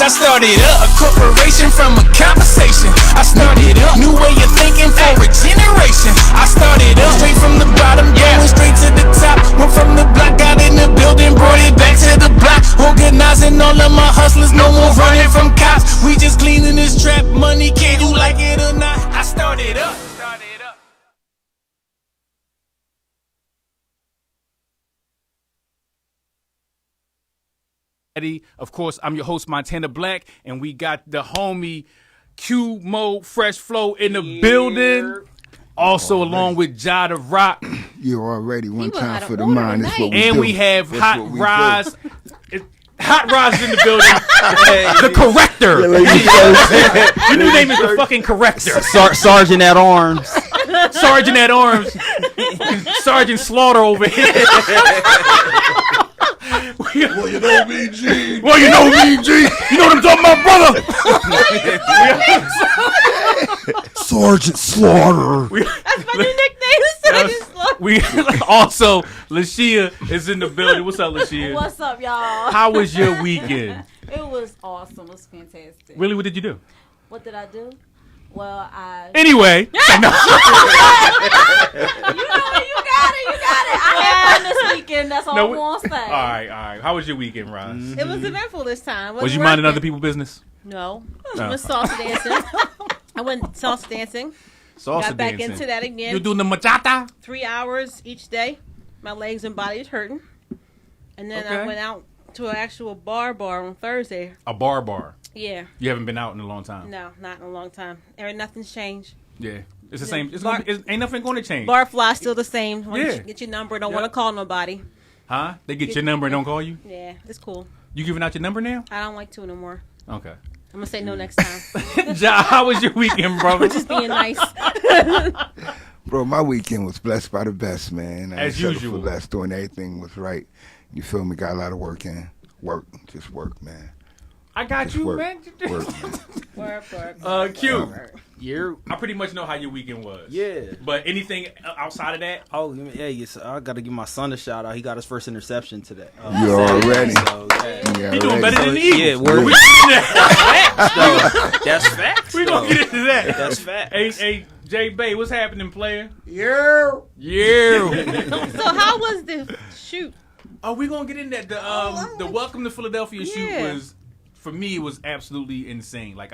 I started up a corporation from a conversation. I started up new way of thinking for a generation. I started up straight from the bottom, going straight to the top. Went from the block, got in the building, brought it back to the block. Organizing all of my hustlers, no more running from cops. We just cleaning this trap money, can you like it or not? I started up. Of course, I'm your host, Montana Black, and we got the homie Q Mo Fresh Flow in the building. Also, along with Ja the Rock. You're already one time for the mind. That's what we and do. We have Hot Roz. Hot Roz in the building. The corrector. Your new name is the fucking corrector. Sergeant at Arms. Sergeant at Arms. Sergeant Slaughter over here. Well, you know me, G. Well, you know me, G. You know what I'm talking about, brother. Sergeant Slaughter. That's my new nickname, Sergeant Slaughter. We also, Lashia is in the building. What's up, Lashia? What's up, y'all? How was your weekend? It was awesome. It was fantastic. Really, what did you do? What did I do? Well, Anyway. You got it. I had fun this weekend. That's all I want to say. All right. How was your weekend, Roz? It was eventful this time. Was you minding other people's business? No. I went salsa dancing. Got back into that again. You doing the machata? 3 hours each day. My legs and body is hurting. And then I went out to an actual bar on Thursday. A bar? Yeah. You haven't been out in a long time? No, not in a long time. Nothing's changed. Yeah. It's the same. Ain't nothing going to change. Barfly still the same. Yeah. Get your number. Don't want to call nobody. Huh? They get your number and don't call you? Yeah, it's cool. You giving out your number now? I don't like to no more. Okay. I'm going to say no next time. Ja, how was your weekend, brother? Just being nice. Bro, my weekend was blessed by the best, man. As usual. For less, doing everything was right. You feel me? Got a lot of work in. Just work, man. I got just you, work, man. Work. Q. Yeah. I pretty much know how your weekend was. Yeah. But anything outside of that? Oh, yeah, yes. I got to give my son a shout out. He got his first interception today. You already. He doing better than the Eagles. Yeah, that's facts. We gonna get into that. That's facts. Hey, J Bay, what's happening, player? Yeah. So how was the shoot? Oh, we gonna get in that. The Welcome to Philadelphia shoot was, for me, it was absolutely insane. Like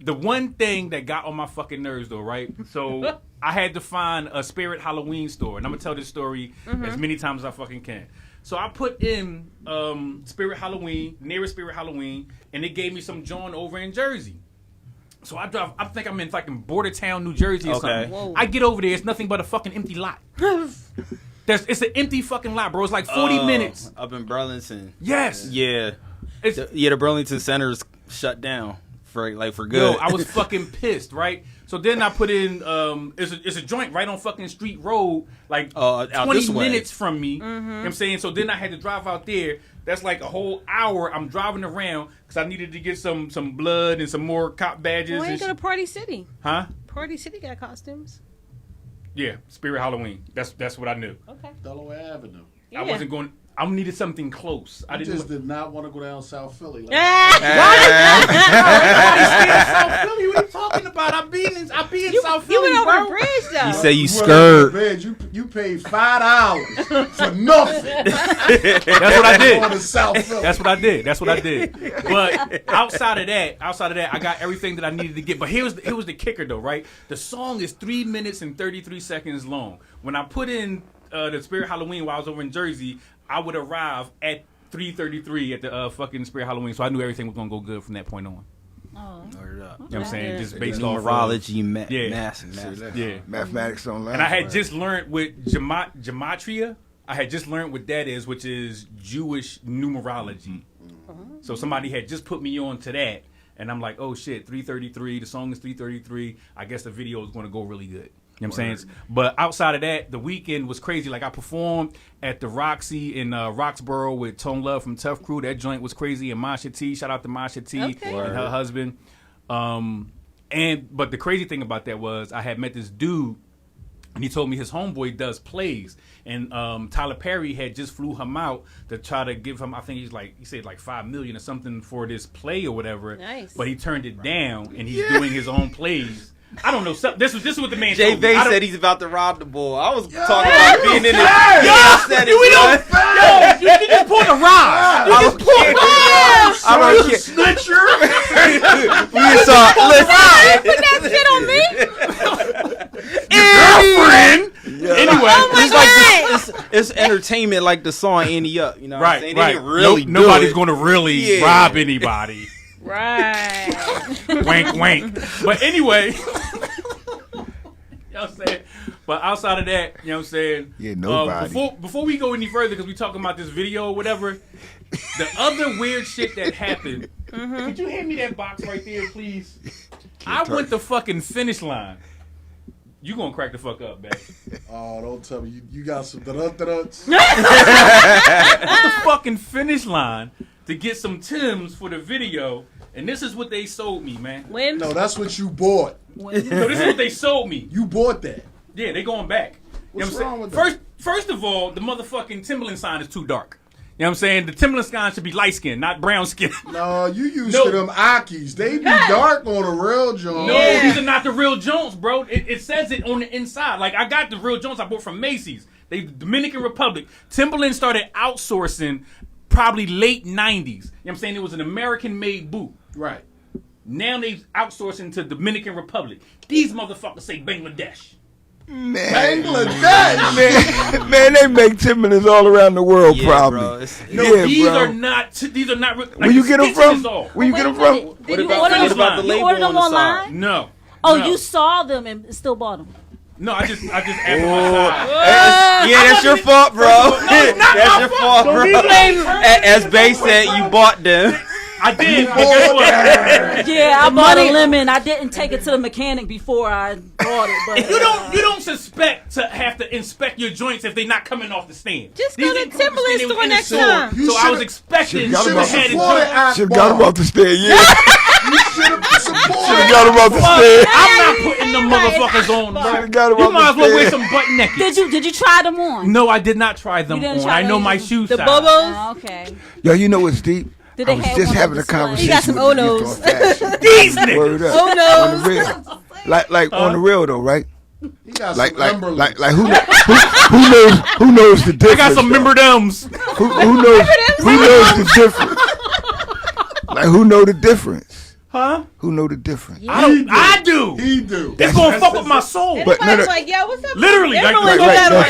the one thing that got on my fucking nerves though, right? So I had to find a Spirit Halloween store, and I'm gonna tell this story as many times as I fucking can. So I put in Spirit Halloween, nearest Spirit Halloween, and it gave me some joint over in Jersey. So I drive. I think I'm in fucking Bordertown, New Jersey or something. Whoa. I get over there, it's nothing but a fucking empty lot. It's an empty fucking lot, bro. It's like 40 minutes. Up in Burlington. Yes. Yeah. The Burlington Center is shut down for good. Yo, I was fucking pissed, right? So then I put in it's a joint right on fucking Street Road, like 20 minutes from me. You know what I'm saying? So then I had to drive out there. That's like a whole hour I'm driving around because I needed to get some blood and some more cop badges. Why ain't go to Party City? Huh? Party City got costumes. Yeah, Spirit Halloween. That's what I knew. Okay. Delaware Avenue. I wasn't going. I needed something close. I did not want to go down South Philly. South Philly? What are you talking about? I be in South Philly, You went over bro. the bridge, though. You say you skirt. You paid $5 for nothing. That's what I did. Going to South Philly. That's what I did. But outside of that, I got everything that I needed to get. But here was the kicker, though, right? The song is 3 minutes and 33 seconds long. When I put in the Spirit Halloween while I was over in Jersey, I would arrive at 3:33 at the fucking Spirit Halloween, so I knew everything was gonna go good from that point on. Oh. You know what I'm saying? Just based numerology, math. Mathematics online. And I had just learned with gematria. I had just learned what that is, which is Jewish numerology. So somebody had just put me on to that, and I'm like, oh shit, 3:33. The song is 3:33. I guess the video is going to go really good. You know what I'm saying? But outside of that, the weekend was crazy. Like I performed at the Roxy in Roxborough with Tone Love from Tough Crew. That joint was crazy. And Masha T, shout out to Masha T and her husband. But the crazy thing about that was I had met this dude And he told me his homeboy does plays, and Tyler Perry had just flew him out to try to give him. I think he said like $5 million or something for this play or whatever. Nice. But he turned it down, and he's doing his own plays. I don't know. This is what the man. Jay told me. Bay said he's about to rob the bull. I was talking about being in this. I said it. You just pulled a ride. I don't care. I don't care. Snitcher. We saw. Put that shit on me. Girlfriend. Anyway, Oh my God. It's entertainment like the song Annie Up. You know what I'm saying? right. They didn't really Nobody's going to really rob anybody. Right. Wank, wank. But anyway, you know what I'm saying? But outside of that, you know what I'm saying? Yeah, nobody. Before we go any further, because we talking about this video or whatever, the other weird shit that happened. Could you hand me that box right there, please? I went the fucking finish line. You gonna crack the fuck up, man. Oh, don't tell me. You got some da-da-da-da. The fucking finish line to get some Timbs for the video, and this is what they sold me, man. When? No, that's what you bought. No, this is what they sold me. You bought that. Yeah, they going back. What's You know what I'm wrong with saying? that? First of all, the motherfucking Timberland sign is too dark. You know what I'm saying? The Timberland sign should be light skin, not brown skin. No, you used No. to them Akis. They be dark on a real joint. No, Yeah. these are not the real Jones, bro. It says it on the inside. Like, I got the real Jones I bought from Macy's. They Dominican Republic. Timberland started outsourcing probably late 90s. You know what I'm saying? It was an American-made boot. Right. Now they outsourcing to Dominican Republic. These motherfuckers say Bangladesh. Man, Bangladesh. man, they make Timberlands all around the world, Yeah, probably. bro. It's- No, Yeah, these bro. are not. These are not. Like, Where you get them stitches from? is all. Where you get them from? What about the You label ordered on them the side? online? No. Oh, no. you saw them and still bought them. No, I just added my Yeah, that's your fault, bro. That's your fault, bro. As Bay said, you bought them. I did. But guess what? Yeah, I bought a lemon. I didn't take it to the mechanic before I bought it. But You don't suspect to have to inspect your joints if they're not coming off the stand. Just These go to ain't coming off the Timberland stand, they was store in the next store. time. You So I was should've- expecting should've to got have them it supported done. Should've got him off the stand, yeah. You should have supported. Should've got him off the stand. I'm not putting them motherfuckers on, bro. Should've got him You off might as well the wear stand. some butt naked. did you try them on? No, I did not try them You didn't on. try I know them my on. shoe The size. Bobos. Oh, okay. Yo, you know what's deep? Did I they was have just one having on a display? conversation You got some with the Onos. youth on fashion. These niggas. Word up. Oh, no. On the real. Like on the real though, right? He got Like some Timberlands. who knows the difference? I got some though? member dumbs. Who knows the difference? Like who know the difference? Huh? Who know the difference? I do. He do. It's gonna fuck with my soul. But no, Everybody's no. like, yo, what's up? Literally, like- Timberland, Right, whatever.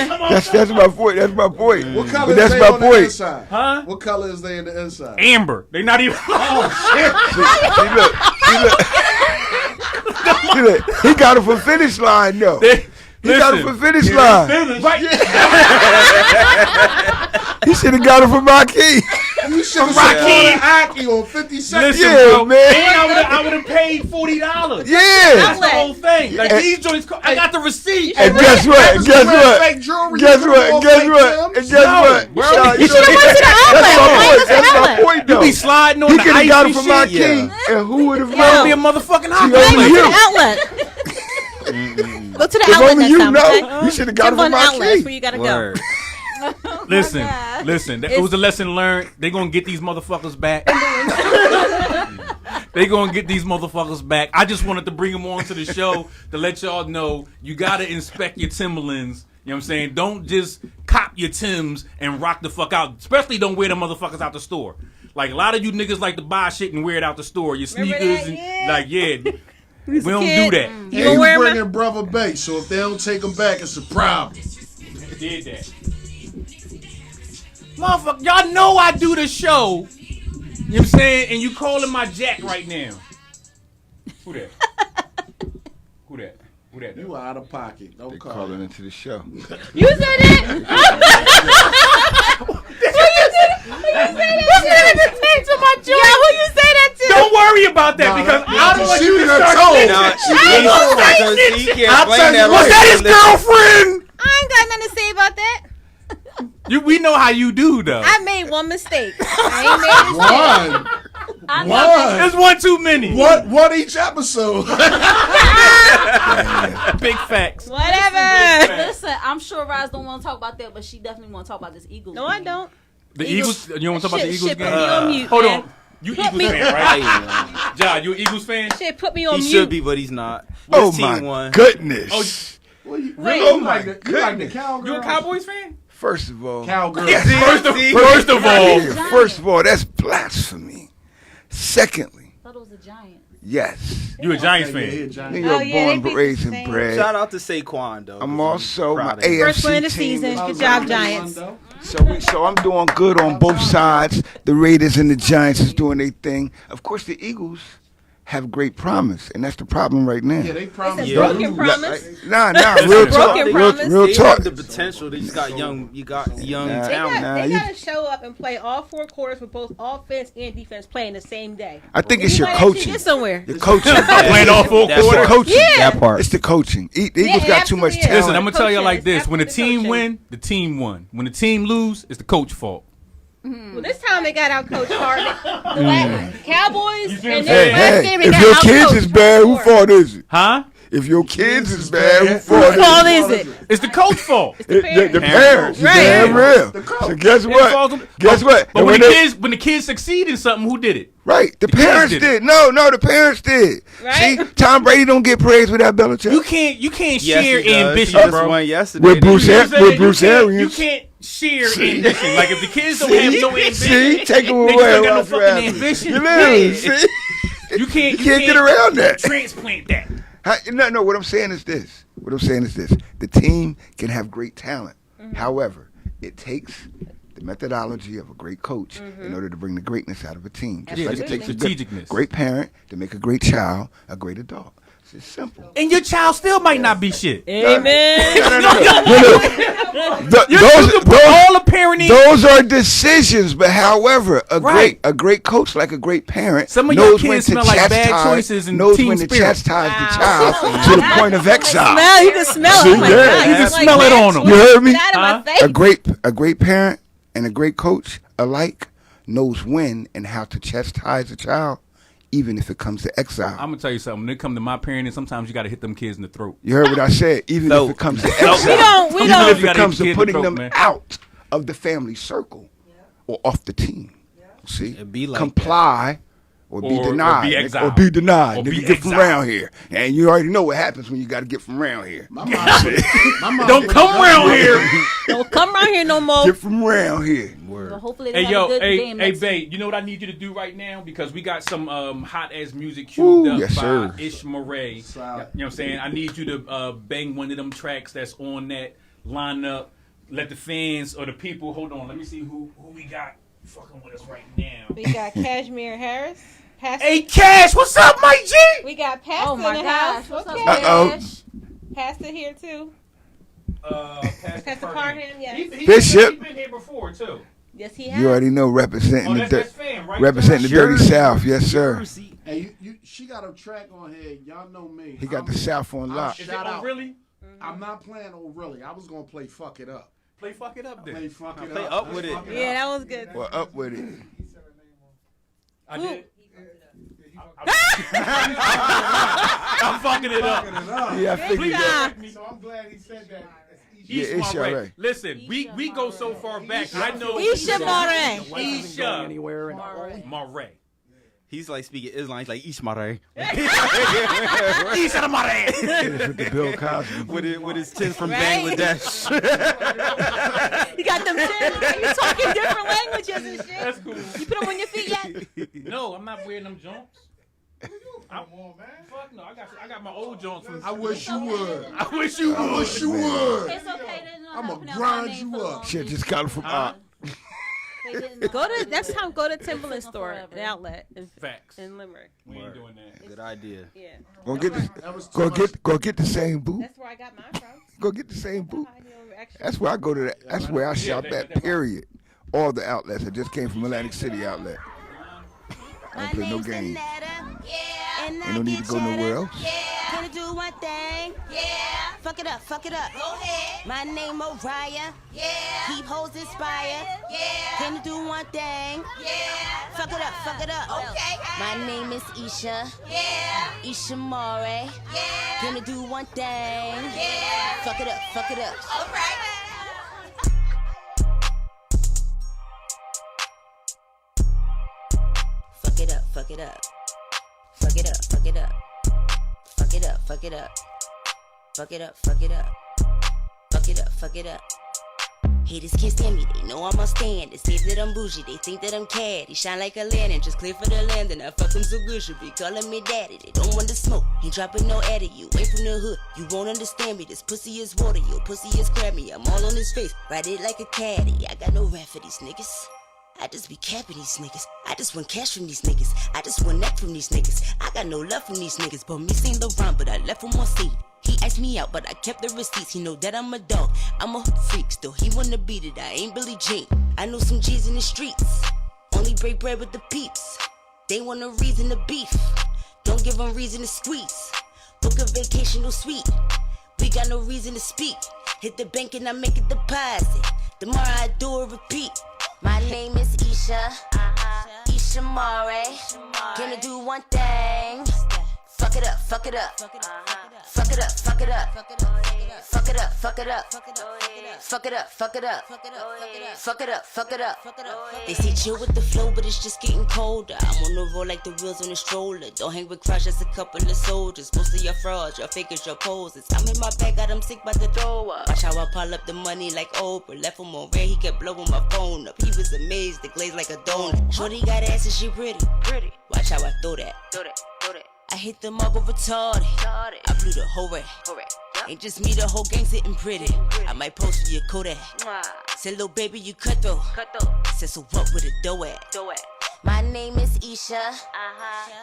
that's my point. That's my point. What color But is that's they my on the point. inside? Huh? What color is they in the inside? Amber. They not even. See, look. He got it for finish line though. He got it for finish line. Right. He should have got it for my key. You should have Raheem. supported Aki on 50 Cent. Listen, Yeah, bro. man. And I would have paid $40. Yeah. That's the whole thing. Like And- these joints, I got the receipt. And guess what? Guess what? Fake jewelry. Guess You what? wore Guess fake what? Timbs. And guess what? bro. Nah, You know- should've went to the outlet. That's my Why point. was the That's my outlet? point You though. be sliding on He the could have ice got it and for shit. my Yeah. key, and who would have That known? would be a motherfucking hot See, only Go to you. the outlet. Go to the If outlet only next you time, know, okay? you should have got it for Timberland my outlet. That's key. where you gotta Word. Listen, God. listen. It was a lesson learned. They gonna get these motherfuckers back. They gonna get these motherfuckers back. I just wanted to bring them on to the show to let y'all know you gotta inspect your Timberlands. You know what I'm saying? Don't just cop your Timbs and rock the fuck out. Especially don't wear them motherfuckers out the store. Like a lot of you niggas like to buy shit and wear it out the store. Your Remember sneakers that? and Yeah. like we was a don't kid. do that. You Hey, gonna you wear 'em? bringing Brother Bay, so if they don't take him back, it's a problem. Did that. Motherfucker, y'all know I do the show. You know what I'm saying? And you calling my jack right now. Who that? Who that? Who that? You out of pocket. Don't They call calling him. into the show. You said it. Yeah, who you say that to? Don't worry about that because I don't want you to start told. Now, saying so he can't I'll blame tell that. you Was what, that his girlfriend? I ain't got nothing to say about that. We know how you do though. I made one mistake. I ain't made a mistake. One. I know. One. There's one too many. One each episode. Big facts. Whatever. Listen, I'm sure Roz don't want to talk about that, but she definitely want to talk about this Eagles. No, I don't. The Eagles. You don't want to talk about the Eagles Shit, game? put me on mute, Hold man. on. You Put Eagles me- fan, right? John, you an Eagles fan? Shit, put me on He mute. should be, but he's not. Oh Which team my won? goodness. Wait, Oh you my goodness. You like the Cowgirls? You a Cowboys fan? First of all, Cowgirls. First of all, yeah, first of all, that's blasphemy. Secondly, I thought it was a Giant. yes, you a Giants Yeah, fan? Giants. New York yeah, they born, beat the raised, and Saints. bred. Shout out to Saquon though. I'm also my Proud of him. AFC First win of the team. season. I Good was job, on Giants. one, though. So I'm doing good on both sides. The Raiders and the Giants is doing their thing. Of course, the Eagles have great promise, and that's the problem right now. Yeah, they promised. It's a Yeah. broken promise. Nah, real talk. Broken Real promise. talk. They have the potential. They just got young. You got young Nah. talent. Nah, They you- gotta show up and play all 4 quarters with both offense and defense playing the same day. I think it's You your might actually coaching. get somewhere. Your coaching. Playing all full That's It's the quarters. coaching. Yeah. That part. It's the coaching. The Eagles Yeah, got too much absolutely is. talent. Listen, I'm gonna tell you like Coaching. this: when the It's team coaching. win, the team won. When the team lose, it's the coach fault. Well, this time they got out coached hard. The last Cowboys see what I'm and saying? then last game they If got your out kids is bad, who fault is it? Huh? If your kids is bad, who Who fault fault is is it? It's the coach fault. it? The parents. parents. Right. Damn real. The coach. So guess It falls what? on- Guess what? But And when they- when the kids succeed in something, who did it? Right, the kids parents did it. did. No, the parents did. Right? See, Tom Brady don't get praise without Belichick. You can't Yes, share he does. ambition, He just bro. won yesterday. With Bruce, You know what I'm saying? with Bruce you Arians. can't share ambition. Like if the kids don't have no ambition, See, take them they away. still got no Ross fucking Radley. ambition. You literally, Yeah. see, You can't get around that. transplant that. No. What I'm saying is this. The team can have great talent. However, it takes the methodology of a great coach in order to bring the greatness out of a team. Just Yeah, like it takes a strategicness. great parent to make a great child a great adult. It's just simple. And your child still might not be shit. Amen. You can put all the parenting. Those are decisions, but however, Right. a great coach, like a great parent, Some of your knows when kids to smell like bad chastise, choices and knows team when to spirit. chastise the child to the point of exile. Smell, you can smell See, it. Oh my yeah. God, You can it's smell it on 'em. You heard me? Get out of my Huh? face. A great parent and a great coach alike knows when and how to chastise a child, even if it comes to exile. I'm gonna tell you something. When it comes to my parenting, sometimes you gotta hit them kids in the throat. You heard what I said? Even No. if it comes to No. exile. We Even don't. if You it gotta comes hit the to kid in putting the them throat, man. out of the family circle or off the team. See? It be like comply or be Or denied. be nigga, exiled. or be denied. Or Nigga, be get from exiled. around here. And you already know what happens when you got to get from around here. My mom Don't come around here. Don't come around here no more. Get from around here. But hopefully they Hey have yo, a good hey game hey next week. babe, you know what I need you to do right now? Because we got some hot ass music Ooh, queued up yes, by sir. Ish Murray. You know what I'm saying? I need you to bang one of them tracks that's on that lineup. Let the fans or the people hold on, let me see who we got fucking with us right now. We got Cashmere Harris. Pastor. Hey Cash, what's up, Mike G? We got Pastor Oh my in the house. gosh. What's up, Okay. Uh-oh. Cash? Pastor here too. Pastor Parham, yes. Bishop. He's been here before too. Yes, he has. You already know representing Oh, the that's dirt. that fan, right? Representing the dirty South, yes sir. Jersey. Hey, she got a track on here. Y'all know me. He got the South on lock. Is it Shout oh, out. really? I'm not playing on really. I was gonna play Fuck It Up. Play fuck it up then. Play Fuck It Play Up. up with it. Fuck Yeah, that was good. Well, up with it. I did. I'm fucking it up. Yeah, I figured Please that. correct me. So I'm glad he said that. Yeah, Isha Isha Murray. Murray. Listen, we go so far back. I know Isha Murray. Isha anywhere and Murray. He's like speaking Islam. He's like Ishmael Isha Murray. With the Bill Cosby. with his tins from Right? Bangladesh. You got them shit. You talking different languages and shit. That's cool. You put them on your feet yet? No, I'm not wearing them jumps. Fuck no, I got my old jumps from. I wish you would. I wish you I would. wish you would. It's okay. They know how I'ma to pronounce grind my name you for the up. long Shit week. just got it from They didn't know. Go to next time. Go to Timberland Listen store, forever. an outlet Facts. in Limerick. We ain't doing that. Good idea. Yeah, Go get the, That was too go much. get the same boot. that's where I got mine from. Go get the same boot. I know, actually. That's where I go to. That's where I shop at. Period. All the outlets. I just came from Atlantic City outlet. I don't play no games. Ain't no need to go nowhere else. Gonna do one thing. Yeah. Fuck it up, fuck it up. Go ahead. My name Mariah. Yeah. Keep hoes inspired. Yeah. Gonna do one one thing. Yeah. Fuck it up, fuck it up. Okay. My name is Isha. Yeah. Isha More. Yeah. Gonna do one thing. Yeah. Fuck it up, fuck it up. All right. Fuck it up, fuck it up. Fuck it up, fuck it up. Fuck it up, fuck it up. Fuck it up, fuck it up. Fuck it up, fuck it up. Haters can't stand me, they know I'm on stand. They say that I'm bougie, they think that I'm caddy. Shine like a lantern, just clear for the land. And I fuck them so good, should be calling me daddy. They don't want to smoke, ain't dropping no addy. You ain't from the hood, you won't understand me. This pussy is water, your pussy is crabby. I'm all on his face, ride it like a caddy. I got no rap for these niggas. I just be capping these niggas. I just want cash from these niggas. I just want neck from these niggas. I got no love from these niggas. But me Saint Laurent, but I left him on seat. He asked me out, but I kept the receipts. He know that I'm a dog, I'm a freak. Still, he wanna beat it, I ain't Billie Jean. I know some G's in the streets. Only break bread with the peeps. They want a reason to beef. Don't give them reason to squeeze. Book a vacational suite. We got no reason to speak. Hit the bank and I make a deposit. Tomorrow I do a repeat. My name is Isha. Isha More. Gonna do one thing. Fuck it up, fuck it up. Fuck it up, fuck it up. Fuck it up, fuck it up. Fuck it up, fuck it up. Fuck it up, fuck it up. Fuck it up, fuck it up. They say chill with the flow, but it's just getting colder. I'm on the road like the wheels on a stroller. Don't hang with crush, just a couple of soldiers. Most of your frauds, your fakers, your poses. I'm in my bag, got them sick by the door. Watch how I pile up the money like Oprah. Left him on red, he kept blowing my phone up. He was amazed, the glaze like a donut. Shorty got ass and she pretty. Watch how I throw that. I hit them all go retarded. I blew the whole rack. Ain't just me, the whole gang sitting pretty. I might post for your Kodak. Said, little baby, you cut though. Said, so what with a dough at? My name is Isha.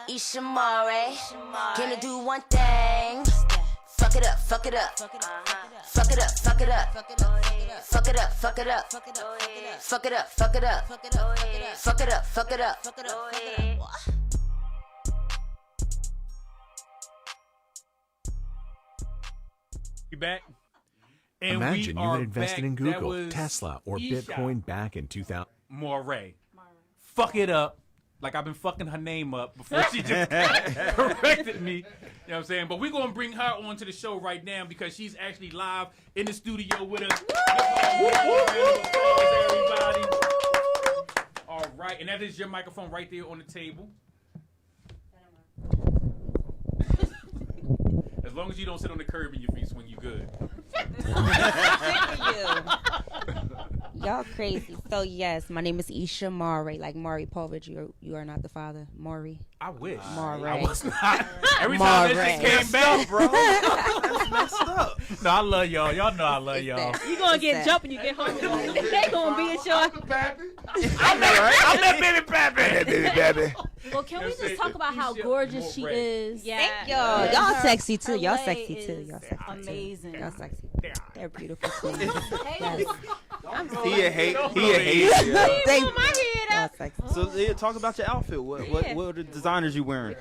Isha More. Gonna do one thing. Fuck it up, fuck it up. Fuck it up, fuck it up. Fuck it up, fuck it up. Fuck it up, fuck it up. Fuck it up, fuck it up. Fuck it up, fuck it up. You back? And imagine we you are had invested back. in Google, Tesla, or Isha Bitcoin back in 2000. More. Fuck it up. Like I've been fucking her name up before she just corrected me. You know what I'm saying? But we're going to bring her onto the show right now because she's actually live in the studio with us. Everybody. All right. And that is your microphone right there on the table. As long as you don't sit on the curb and your feet swing, you good. Y'all crazy. So yes, my name is Isha More, like Maury Povich. You are not the father, Maury. I wish. Maury. I was not. Every time that shit came back, bro. That's messed up. No, I love y'all. Y'all know I love y'all. You gonna get jumping, you get home. They gonna be at your. I'm that baby Pappy. That baby Pappy. Well, can we just talk about how gorgeous she is? Yeah. Thank y'all. Y'all sexy too. Y'all LA sexy too. is Y'all sexy amazing. Too. Y'all sexy. They're beautiful too. Hey, He a hater. They, my head y'all up. sexy. So yeah, talk about your outfit. What are the designers you wearing?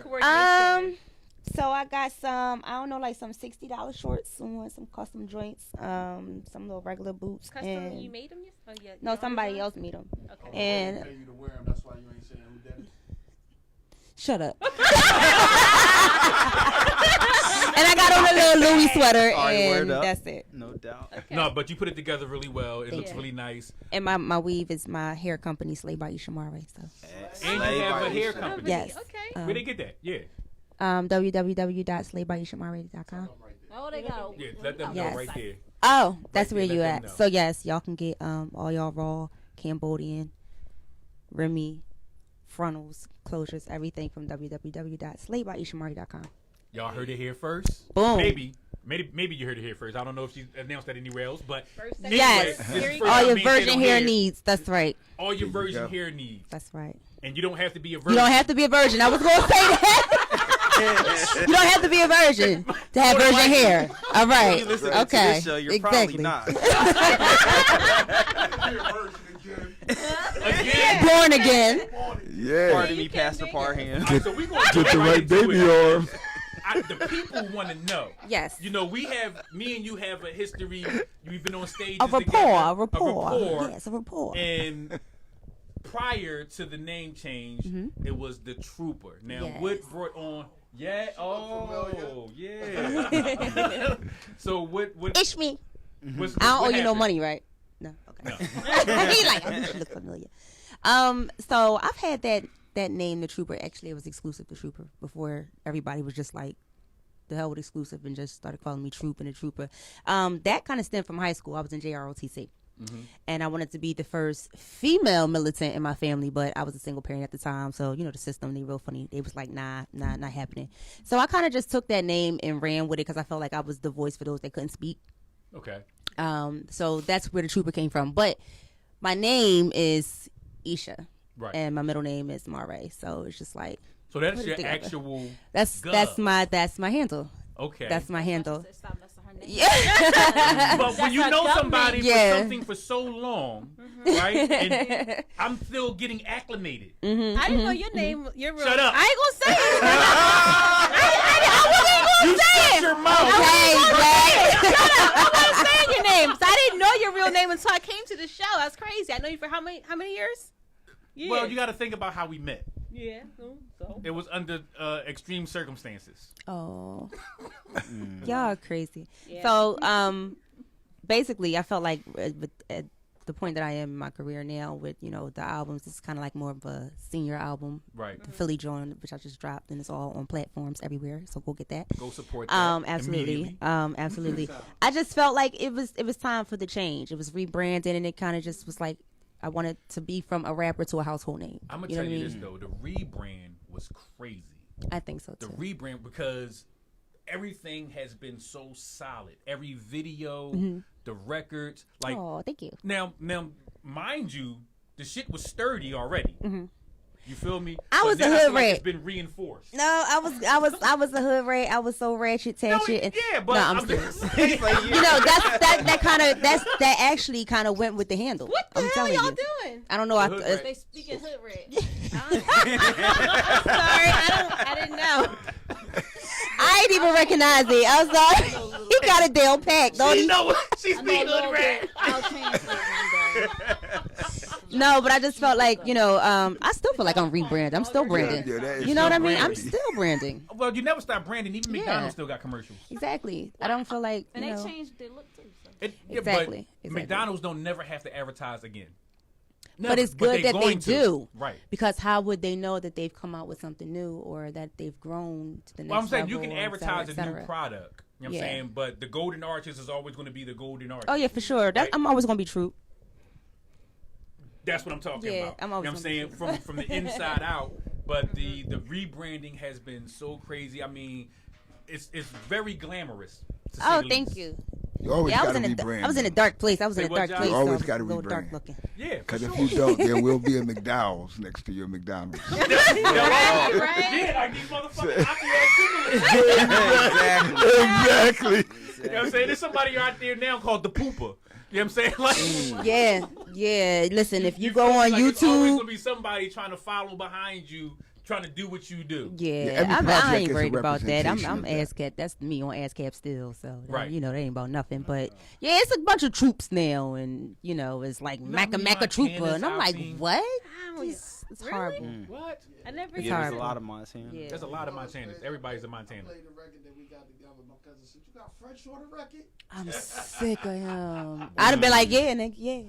So I got some, I don't know, like some $60 shorts, some custom joints, some little regular boots. Custom, and you made them? Oh, yeah. No, somebody else made them. Okay. And Pay you to wear them. That's why you ain't saying who did it. shut up. And I got on a little Louis sweater, and that's it. No doubt. Okay. No, but you put it together really well. It looks really nice. And my weave is my hair company, Slave by Isha More. So. And you have a hair company. Yes. Okay. Where they get that? Yeah. www.slavebyishamare.com. oh, they got. Yeah, let them know Yes. right there. Oh, that's Right there, where you let them at. know. So yes, y'all can get all y'all raw Cambodian, Remy, frontals, closures, everything from www.slavebyishamare.com. Y'all heard it here first. Boom. Maybe you heard it here first. I don't know if she announced that anywhere else, but anyway, Yes. this is first All time your being said virgin on hair here. needs. That's right. All your virgin hair needs. That's right. And you don't have to be a virgin. You don't have to be a virgin. I was going to say that. You don't have to be a virgin to have virgin hair. All right. You listen to Okay. this show, you're Exactly. probably not. Again. Born again. Yeah. Pardon me, Pastor Parham. So we gonna Get the right baby arm. The people want to know. Yes. You know, me and you have a history. We've been on stage. A rapport. together. A rapport. A rapport. Yes, a rapport. And prior to the name change, it was the Trooper. Now, what brought on? Yeah. Oh, yeah. So what? It's me. What's I don't owe you happened? no money, right? No. Okay. He like, oh, you look familiar. So I've had that name, the Trooper. Actually, it was exclusive to Trooper before everybody was just like, the hell with exclusive, and just started calling me Troop and the Trooper. That kind of stemmed from high school. I was in JROTC. And I wanted to be the first female militant in my family, but I was a single parent at the time. So, you know, the system, they real funny. They was like, nah, not happening. So I kind of just took that name and ran with it because I felt like I was the voice for those that couldn't speak. Okay. So that's where the Trooper came from. But my name is Isha. Right. And my middle name is Marae. So it's just like. So that's your actual. That's my handle. Okay. That's my handle. Stop messing her name. Yeah. But when you know somebody for something for so long, right? And I'm still getting acclimated. I didn't know your name. Your real. Shut up. I ain't gonna say it. I wasn't gonna say it. Your mouth. I wasn't saying your name. So I didn't know your real name until I came to the show. That's crazy. I know you for how many years? Yeah. Well, you got to think about how we met. Yeah. So. It was under extreme circumstances. Oh, y'all are crazy. Yeah. So, basically, I felt like at the point that I am in my career now, with the albums, it's kind of like more of a senior album, right? The Philly joint, which I just dropped, and it's all on platforms everywhere. So go get that. Go support that. Absolutely, absolutely. I just felt like it was time for the change. It was rebranded, and it kind of just was like, I wanted to be from a rapper to a household name. I'm gonna tell you this though, the rebrand was crazy. I think so too. The rebrand, because everything has been so solid. Every video, the records, like. Oh, thank you. Now, mind you, the shit was sturdy already. You feel me? I was now a hood feel like rat. It's been reinforced. No, I was a hood rat. I was so ratchet, tatchet. Yeah, but I'm serious. that actually kind of went with the handle. What the hell y'all doing? I don't know. They speaking hood red. Sorry, I didn't know. I didn't even recognize it. I was like, he got a damn pack, don't he? know what she's being hood rat. I'll change it one day. No, but I just felt like, I still feel like I'm rebranding. I'm still branding. You know what I mean? I'm still branding. Well, you never stop branding. Even McDonald's still got commercials. Exactly. I don't feel like, And they changed their look too. So. Exactly. But McDonald's don't never have to advertise again. Never. But it's good that they do. Right. Because how would they know that they've come out with something new or that they've grown to the next level? Well, I'm saying you can et cetera, advertise et a cetera. new product. You know what I'm saying? But the golden arches is always going to be the golden arches. Oh, yeah, for sure. Right? I'm always going to be true. That's what I'm talking about. I'm always you know what I'm saying? From the inside out. But the rebranding has been so crazy. I mean, it's very glamorous. Oh, thank you. You always I got to was rebrand. in a dark place. I was in a dark place. You always so got to a little dark rebrand. looking. Yeah, because if you don't, there will be a McDowell's next to your McDonald's. Right? Yeah, like these motherfucking Exactly. You know what I'm saying? There's somebody out there now called the Pooper. You know what I'm saying? Like, yeah. Listen, if you go on like YouTube, it's always gonna be somebody trying to follow behind you, trying to do what you do. I ain't worried about that. I'm representation of that. ASCAP. That's me on ASCAP still. So Right. that ain't about nothing. But yeah, it's a bunch of troops now, and it's like Macca Trooper, and I'm like, what? It's horrible. What? I never. It's There's horrible. a lot of Montana. Yeah. There's a lot of Montanas. Everybody's a Montana. Played the record that we got together. My cousin said, "You got French on the record?" I'm sick of him. I'd have been like, yeah, nigga, yeah.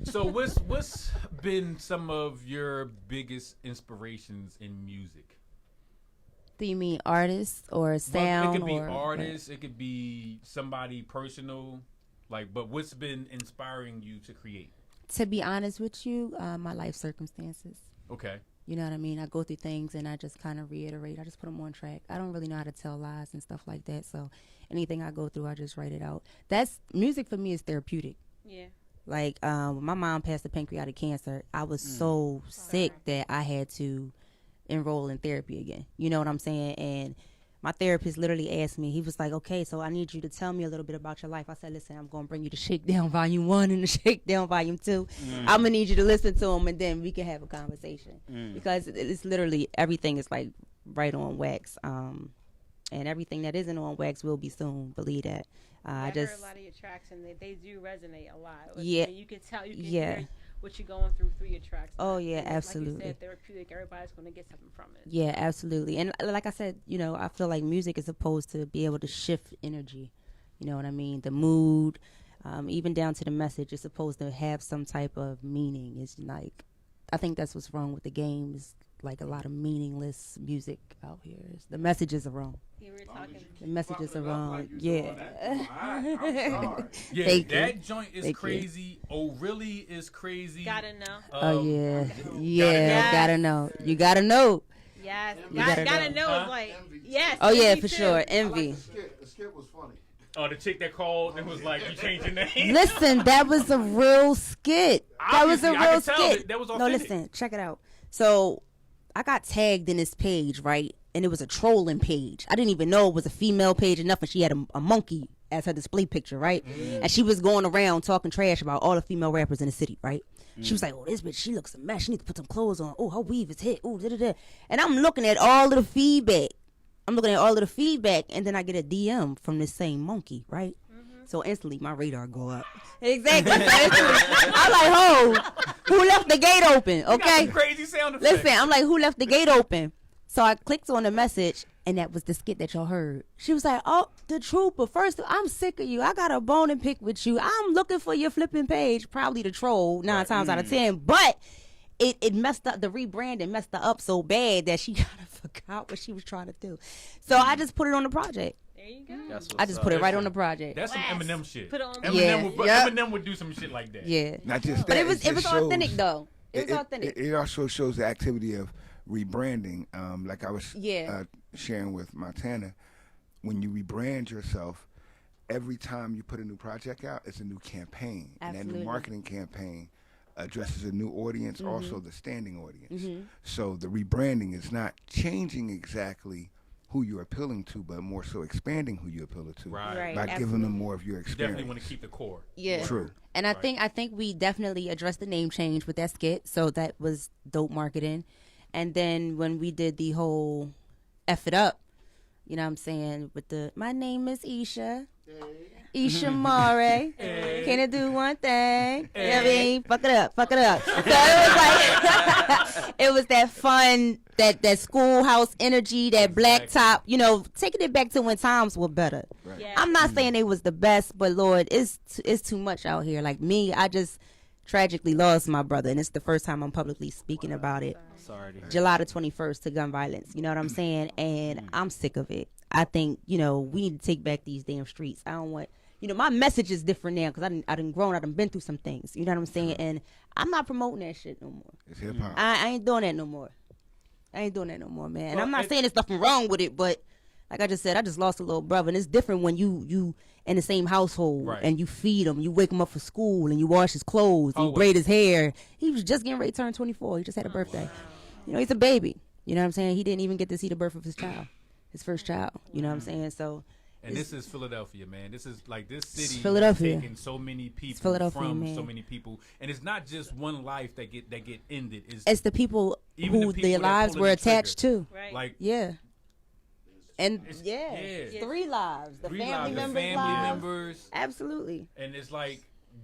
So what's been some of your biggest inspirations in music? Do you mean artists or sound? Well, it could be or artists. It could be somebody personal. But what's been inspiring you to create? To be honest with you, my life circumstances. Okay. You know what I mean? I go through things and I just kind of reiterate. I just put them on track. I don't really know how to tell lies and stuff like that. So anything I go through, I just write it out. That's music for me is therapeutic. Yeah. Like when my mom passed of pancreatic cancer, I was so sick that I had to enroll in therapy again. You know what I'm saying? And my therapist literally asked me, he was like, okay, so I need you to tell me a little bit about your life. I said, listen, I'm going to bring you to Shakedown Volume 1 and the Shakedown Volume 2. I'm going to need you to listen to them, and then we can have a conversation. Because it's literally, everything is like right on wax. And everything that isn't on wax will be soon, believe that. I heard a lot of your tracks, and they do resonate a lot. Yeah, you can tell. You can hear what you're going through your tracks. Oh yeah, and absolutely. Like you said, therapeutic. Everybody's going to get something from it. Yeah, absolutely. And like I said, I feel like music is supposed to be able to shift energy. You know what I mean? The mood, even down to the message, is supposed to have some type of meaning. It's like, I think that's what's wrong with the game. Is like a lot of meaningless music out here. The messages are wrong. The messages are wrong. Yeah. Yeah, that joint is crazy. Oh, really is crazy. Gotta know. Oh yeah. Gotta know. You gotta know. Yes. Gotta know is like yes. Oh yeah, for sure. Envy. The skit was funny. Oh, the chick that called and was like, "You changed your name." Listen, that was a real skit. That was a real skit. That was no, listen, check it out. So I got tagged in this page, right? And it was a trolling page. I didn't even know it was a female page enough, and she had a monkey as her display picture, right? And she was going around talking trash about all the female rappers in the city, right? She was like, "Oh, this bitch, she looks a mess. She needs to put some clothes on. Oh, her weave is hit. Oh, da-da-da." And I'm looking at all of the feedback. And then I get a DM from this same monkey, right? So instantly my radar go up. Exactly. I'm like, who left the gate open? Okay. Crazy sound effects. Listen, I'm like, who left the gate open? So I clicked on the message, and that was the skit that y'all heard. She was like, "Oh, the trooper. First, I'm sick of you. I got a bone and pick with you. I'm looking for your flipping page." Probably the troll 9 times out of 10, but it messed up. The rebranding messed her up so bad that she kind of forgot what she was trying to do. So I just put it on the project. There you go. I just put it right on the project. That's some Eminem shit. Put it on. Eminem would do some shit like that. Yeah. Not just that. But it was shows, authentic though. It was authentic. It also shows the activity of rebranding. Like I was sharing with Montana, when you rebrand yourself, every time you put a new project out, it's a new campaign. Absolutely. And that new marketing campaign addresses a new audience, also the standing audience. So the rebranding is not changing exactly who you're appealing to, but more so expanding who you're appealing to by giving them more of your experience. Definitely want to keep the core. Yeah, true. And I think we definitely addressed the name change with that skit, so that was dope marketing. And then when we did the whole F it up, you know what I'm saying, with the my name is Isha. Isha Mare. Can it do one thing? You know what I mean? Fuck it up. So it was like it was that fun, that schoolhouse energy, that black top, taking it back to when times were better. Right. Yeah. I'm not saying they was the best, but Lord, it's too much out here. Like me, I just tragically lost my brother, and it's the first time I'm publicly speaking about it. Sorry. July the 21st to gun violence. You know what I'm saying? And I'm sick of it. I think, we need to take back these damn streets. I don't want, my message is different now because I done grown, I done been through some things. You know what I'm saying? And I'm not promoting that shit no more. It's hip hop. I ain't doing that no more. Man. And I'm not saying there's nothing wrong with it, but like I just said, I just lost a little brother. And it's different when you in the same household and you feed him, you wake him up for school, and you wash his clothes, you braid his hair. He was just getting ready to turn 24. He just had a birthday. He's a baby. You know what I'm saying? He didn't even get to see the birth of his child. His first child, you know what I'm saying? So, and this is Philadelphia, man. This is like this city Philadelphia. taking so many people from so many people, and it's not just one life that get ended. It's the people who their lives were attached to. Right. Like and 3 lives. The family members. Absolutely. And it's like,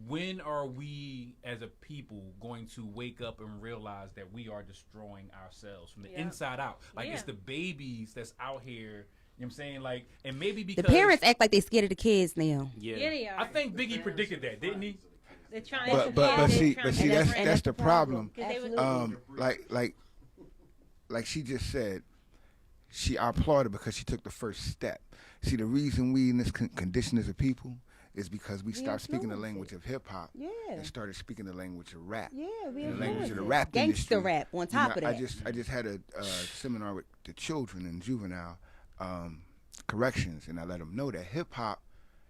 when are we as a people going to wake up and realize that we are destroying ourselves from the inside out? Like, it's the babies that's out here, you know what I'm saying? Like, and maybe because the parents act like they scared of the kids now. Yeah, they are. I think Biggie predicted that, didn't he? They're trying but see that's the problem. Like she just said, I applaud her because she took the first step. See, the reason we in this condition as a people is because we stopped speaking the language of hip hop and started speaking the language of rap. Yeah, we the language of the rap gangster industry. rap on top of that. I just had a seminar with the children in juvenile corrections, and I let them know that hip hop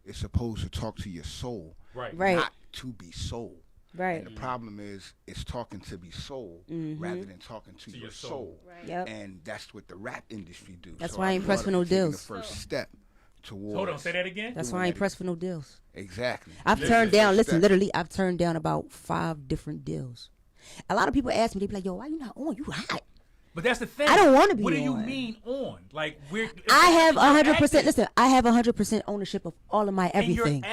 is supposed to talk to your soul, right? Not to be sold. Right. And the problem is, it's talking to be sold rather than talking to your soul. Right. Yep. And that's what the rap industry do. That's why I ain't pressed for no deals. The first step towards. Hold on, say that again. That's why I ain't pressed for no deals. Exactly. I've turned down. Literally, I've turned down about 5 different deals. A lot of people ask me, they be like, "Yo, why you not on? You hot?" But that's the thing. I don't want to be. What do you on. mean on? Like I have 100%. active. Listen, I have 100% ownership of all of my everything. And you're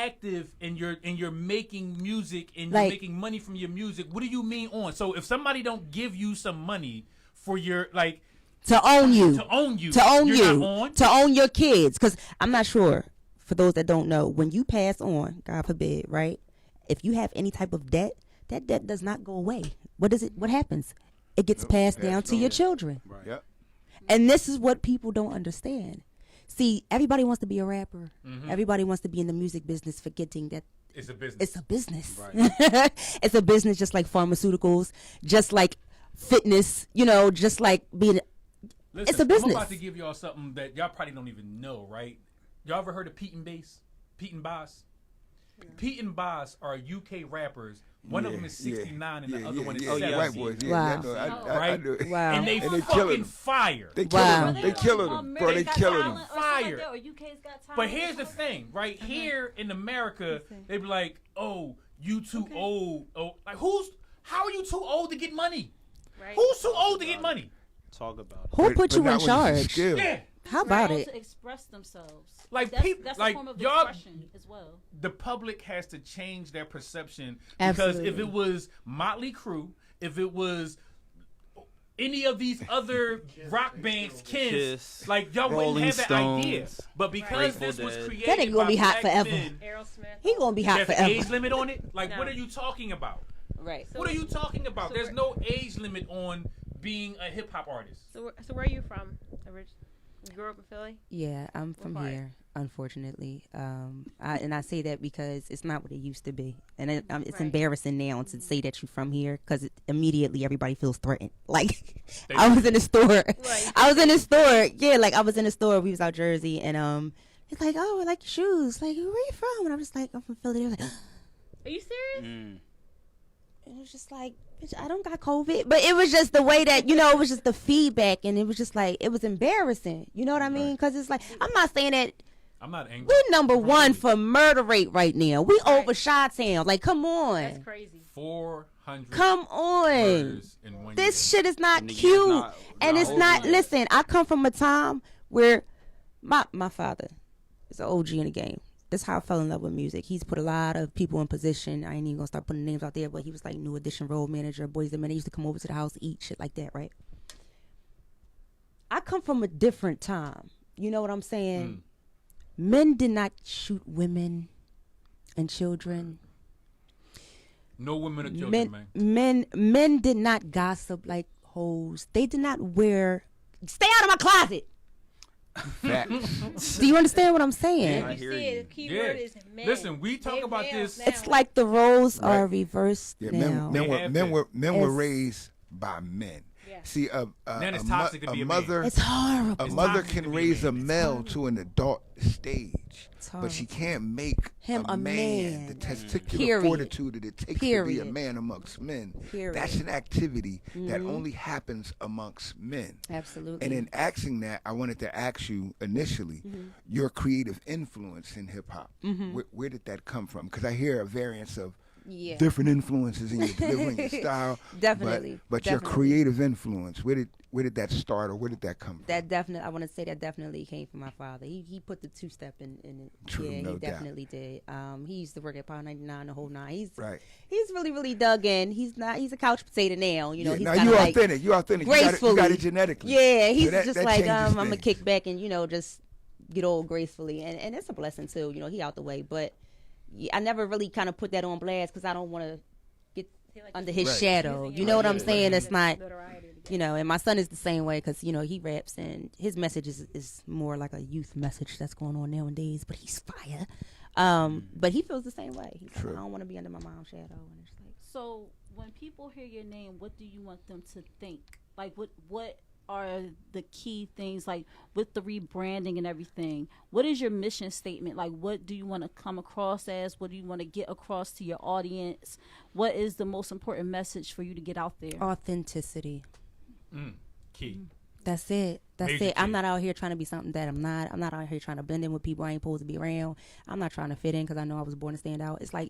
active, and you're making music, and Like, you're making money from your music. What do you mean on? So if somebody don't give you some money for your like to own you, to own you, to own you're you, not on? to own your kids, because I'm not sure. For those that don't know, when you pass on, God forbid, right? If you have any type of debt, that debt does not go away. What does it? What happens? It gets passed down to your children. Right. Yep. And this is what people don't understand. See, everybody wants to be a rapper. Mm-hmm. Everybody wants to be in the music business, forgetting that It's a business. it's a business. Right. It's a business, just like pharmaceuticals, just like fitness. You know, just like being. Listen, It's a business. I'm about to give y'all something that y'all probably don't even know, right? Y'all ever heard of Pete and Bass? Pete and Boss? Pete and Boss are UK rappers. One of them is 69 and the other one is 70. White boys. Yeah, Wow. I know. I Right? know. Wow. And they And they killing fucking them. fire. They Wow. killing them. They killing them, bro. They killing them. Fire. Or UK's Got Talent. But here's the thing, right? Here in America, they be like, "Oh, you too old." Oh, like how are you too old to get money? Right. Who's too old to get money? Talk about it. Who put you in not when it's a charge? skill. Yeah. How about Able it? to express themselves. Like, that's, peop- that's like, a form of y'all- expression as well. The public has to change their perception because if Absolutely. it was Motley Crue, if it was any of these other rock bands, Kiss, like y'all Rolling wouldn't have that idea. Stones, But because Grateful this was Dead. created That ain't gonna by be hot black forever. men, Aerosmith. He gonna be hot there's an forever. age limit on it. Like, No. what are you talking about? Right. What are you talking about? So There's we're- no age limit on being a hip hop artist. So where are you from? You grew up in Philly? Yeah, I'm from part? here, unfortunately. I say that because it's not what it used to be, and it's Right. embarrassing now to say that you're from here because immediately everybody feels threatened. Like They I do. was in the store, Right. I was in the store. Yeah, like I was in the store. We was out Jersey, and it's like, oh, I like your shoes. Like, where you from? And I'm just like, I'm from Philly. They're like, Are you serious? and it was just like, bitch, I don't got COVID. But it was just the way that, it was just the feedback. And it was just like, it was embarrassing. You know what I mean? Because it's like, I'm not saying that I'm not angry. we're number one for murder rate right now. We over Chi-Town. Like, come on. That's crazy. 400 Come on. murders in 1 This year. shit is not And the cute. year's not- And not it's over not, yet. listen, I come from a time where my father is an OG in the game. That's how I fell in love with music. He's put a lot of people in position. I ain't even gonna start putting names out there, but he was like New Edition road manager, Boys and Men. He used to come over to the house, eat shit like that, right? I come from a different time. You know what I'm saying? Men did not shoot women and children. No women or children, man. Men did not gossip like hoes. They did not wear. Stay out of my closet. Facts. Do you understand what I'm saying? I You hear see you. it, the key word is men. Listen, we talk They about males this. now. It's like the roles are Right. reversed Yeah, now. men were It's- raised by men. Yeah. See, Then it's toxic to be a man. mother, It's horrible. a It's mother toxic to can be a raise a man. male to an adult stage, horrible. but she can't make Him a man. the testicular Period. fortitude that it takes to be Period. a man amongst men. Period. That's an activity that only happens amongst men. Absolutely. And in asking that, I wanted to ask you initially your creative influence in hip hop. Where did that come from? Because I hear a variance of Yeah. different influences in your delivery, your style. Definitely. But your Definitely. creative influence, where did that start, or where did that come from? That definitely, I want to say that definitely came from my father. He put the two-step in it. True, Yeah, no he doubt. definitely did. He used to work at Power 99 the whole nine. He's Right. He's really dug in. He's a couch potato now. You know, Yeah, he's now kinda you like authentic. You authentic. gracefully. You got it genetically. Yeah, he's So that just like changes I'm gonna things. kick back and just get old gracefully, and it's a blessing too. He out the way, but I never really kind of put that on blast because I don't want to get under his Right. shadow. Using You it know what to I'm get saying? It's not. notoriety to get- And my son is the same way because, he raps and his message is more like a youth message that's going on nowadays, but he's fire. But he feels the same way. He's like, True. I don't want to be under my mom's shadow. And it's like, So when people hear your name, what do you want them to think? Like, what are the key things, like with the rebranding and everything? What is your mission statement? Like, what do you want to come across as? What do you want to get across to your audience? What is the most important message for you to get out there? authenticity. Key. That's it. That's Major it. I'm key. not out here trying to be something that I'm not. I'm not out here trying to blend in with people I ain't supposed to be around. I'm not trying to fit in because I know I was born to stand out. It's like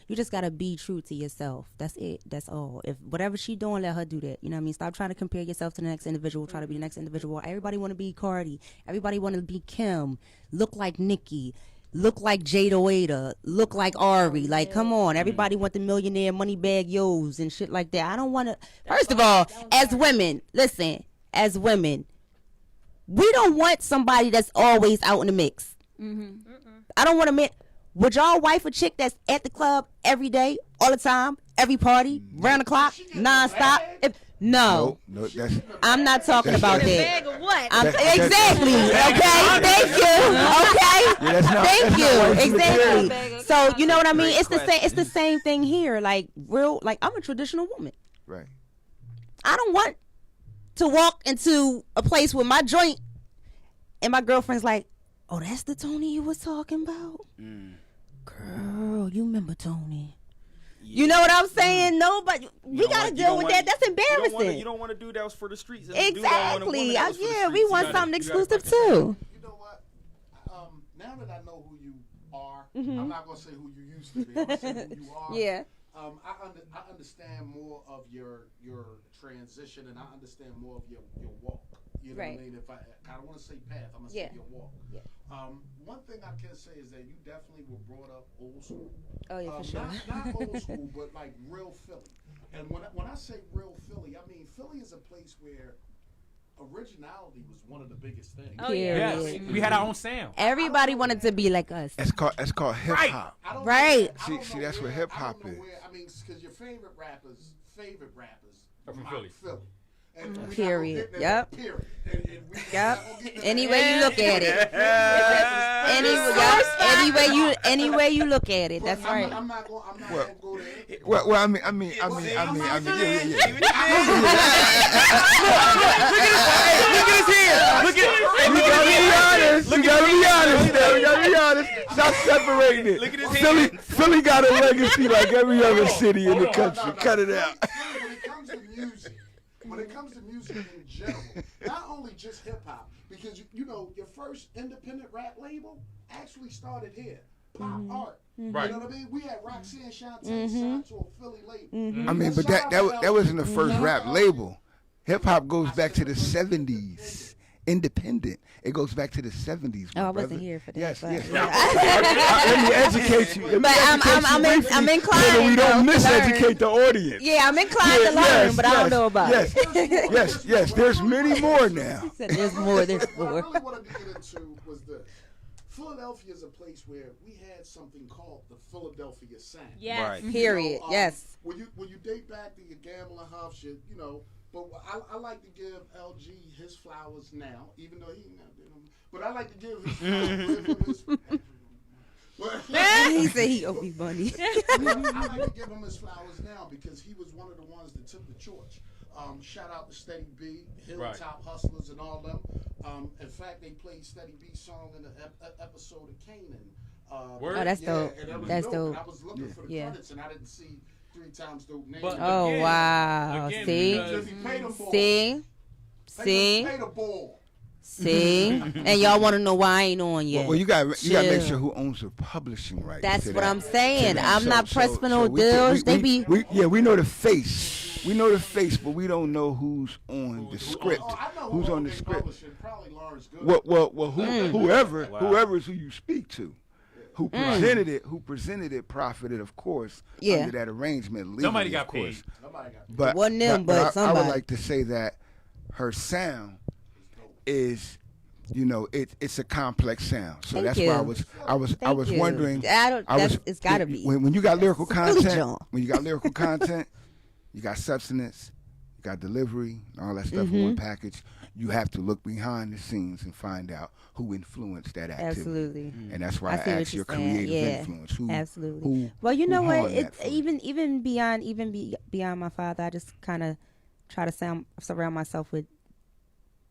you just gotta be true to yourself. That's it. That's all. If whatever she doing, let her do that. You know what I mean? Stop trying to compare yourself to the next individual. Try to be the next individual. Everybody want to be Cardi. Everybody want to be Kim. Look like Nicki. Look like Jada Waiter. Look like Ari. Like, come on. Everybody want the millionaire money bag yos and shit like that. I don't want to. First of all, as women, listen. As women, we don't want somebody that's always out in the mix. I don't want to. Would y'all wife a chick that's at the club every day, all the time, every party, round the clock, nonstop? No, that's, I'm not talking about that. Bag of what? Exactly. Okay. Thank you. Okay. Thank you. Exactly. So you know what I mean? It's the same. It's the same thing here. Like I'm a traditional woman. right. I don't want to walk into a place with my joint and my girlfriend's like, oh, that's the Tony you was talking about? Girl, you remember Tony. You know what I'm saying? No, but we got to deal with that. That's embarrassing. You don't want to do that was for the streets. Exactly. Yeah, we want something exclusive too. You know what? Now that I know who you are, I'm not gonna say who you used to be. I'm gonna say who you are. Yeah. I understand more of your transition, and I understand more of your walk. You know what I mean? If I don't want to say path, I'm gonna say your walk. Yeah. One thing I can say is that you definitely were brought up old school. Oh yeah, for sure. Not old school, but like real Philly. And when I say real Philly, I mean Philly is a place where originality was one of the biggest things. Oh yeah. Yes. We had our own sound. Everybody wanted to be like us. That's called hip hop. Right. See, that's what hip hop is. I mean, because your favorite rappers Are from are Philly. And we're not Period. gonna get Yep. that, period. And we Yep. not gonna get that. Any way you look at it. Any way you look at it. That's right. I'm not going to go there. Well, I mean, yeah. Look at his hair. Look at We gotta be honest. Stop separating it. Look at his Philly got a legacy like every other city in the country. Cut it out. When it comes to music in general, not only just hip hop, because you know your first independent rap label actually started here, Pop Art. Right. You know what I mean? We had Roxanne Shante signed to a Philly label. I mean, but that wasn't the first rap label. Hip hop goes back to the 70s. Independent. It goes back to the 70s. Oh, I wasn't here for that. Yes, but, yes. Let me educate you. But I'm inclined. So that we don't though, to miseducate learn. the audience. Yeah, I'm inclined to learn, but I don't know about it. Yes. There's many more now. There's more. There's What I more. really wanted to get into was this. Philadelphia is a place where we had something called the Philadelphia sound. Yes. Right. Period. Yes. When you date back to your Gamble and Huff shit, you know. But I like to give LG his flowers now, even though he never did them. But I like to give his flowers. He said he owe me money. I like to give him his flowers now because he was one of the ones that took the torch. Shout out to Steady B, Hilltop Hustlers, and all them. In fact, they played Steady B's song in the episode of Kanan. Word? Oh, that's Yeah, dope. and that was That's dope. dope. And I was looking for the credits, and I didn't see 3 times dope name. But Oh again, wow. again, See. because- He paid him for See. See. Pay the ball. See. And y'all want to know why I ain't on yet? Well, you got to make Chill. sure who owns the publishing rights. That's to what that. I'm saying. To that. I'm not pressed for no we- deals. They we be. know the face. We know the face, but we don't know who's on the script. I know Who's who on the they script? publishing. Probably Lawrence Good. Well, whoever is who you speak to. Who Mm. presented it profited, of course, Yeah. under that arrangement legally, Somebody got of course. paid. Nobody got But Wasn't them, but I would somebody. like to say that her sound is, it's a complex sound. So Thank that's you. why I was Thank you. wondering. It's gotta be. When you got lyrical That's Philly content, John. when you got lyrical content, you got substance, you got delivery, all that stuff Mm-hmm. in one package. You have to look behind the scenes and find out who influenced that activity. Absolutely. And that's why I, I see what asked you're your saying. creative Yeah. influence. Who, Absolutely. Well, you know who what? harned that It's for you? even beyond my father. I just kind of try to surround myself with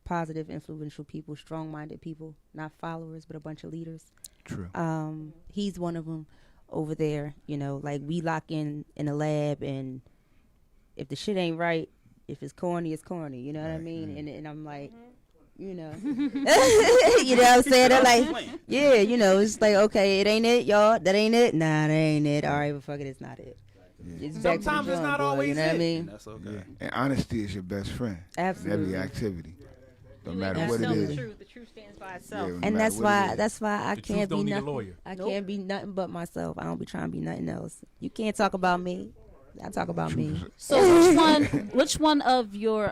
positive, influential people, strong-minded people, not followers, but a bunch of leaders. True. He's one of them over there. Like we lock in a lab, and if the shit ain't right, if it's corny, it's corny. You know what I mean? And I'm like, you know, you know what I'm saying? They're like, yeah, you know, it's like, okay, it ain't it, y'all. That ain't it. Nah, that ain't it. All right, but fuck it, it's not it. It's Sometimes it's not always you know what I mean? That's okay. Yeah. And honesty is your best friend. Absolutely. In every activity. No matter That's what it is. the truth stands by itself. Yeah, no And matter that's what it why I The truth can't don't be need a nothing. lawyer. I can't be nothing but myself. I don't be trying to be nothing else. You can't talk about me. I talk about me. So which one of your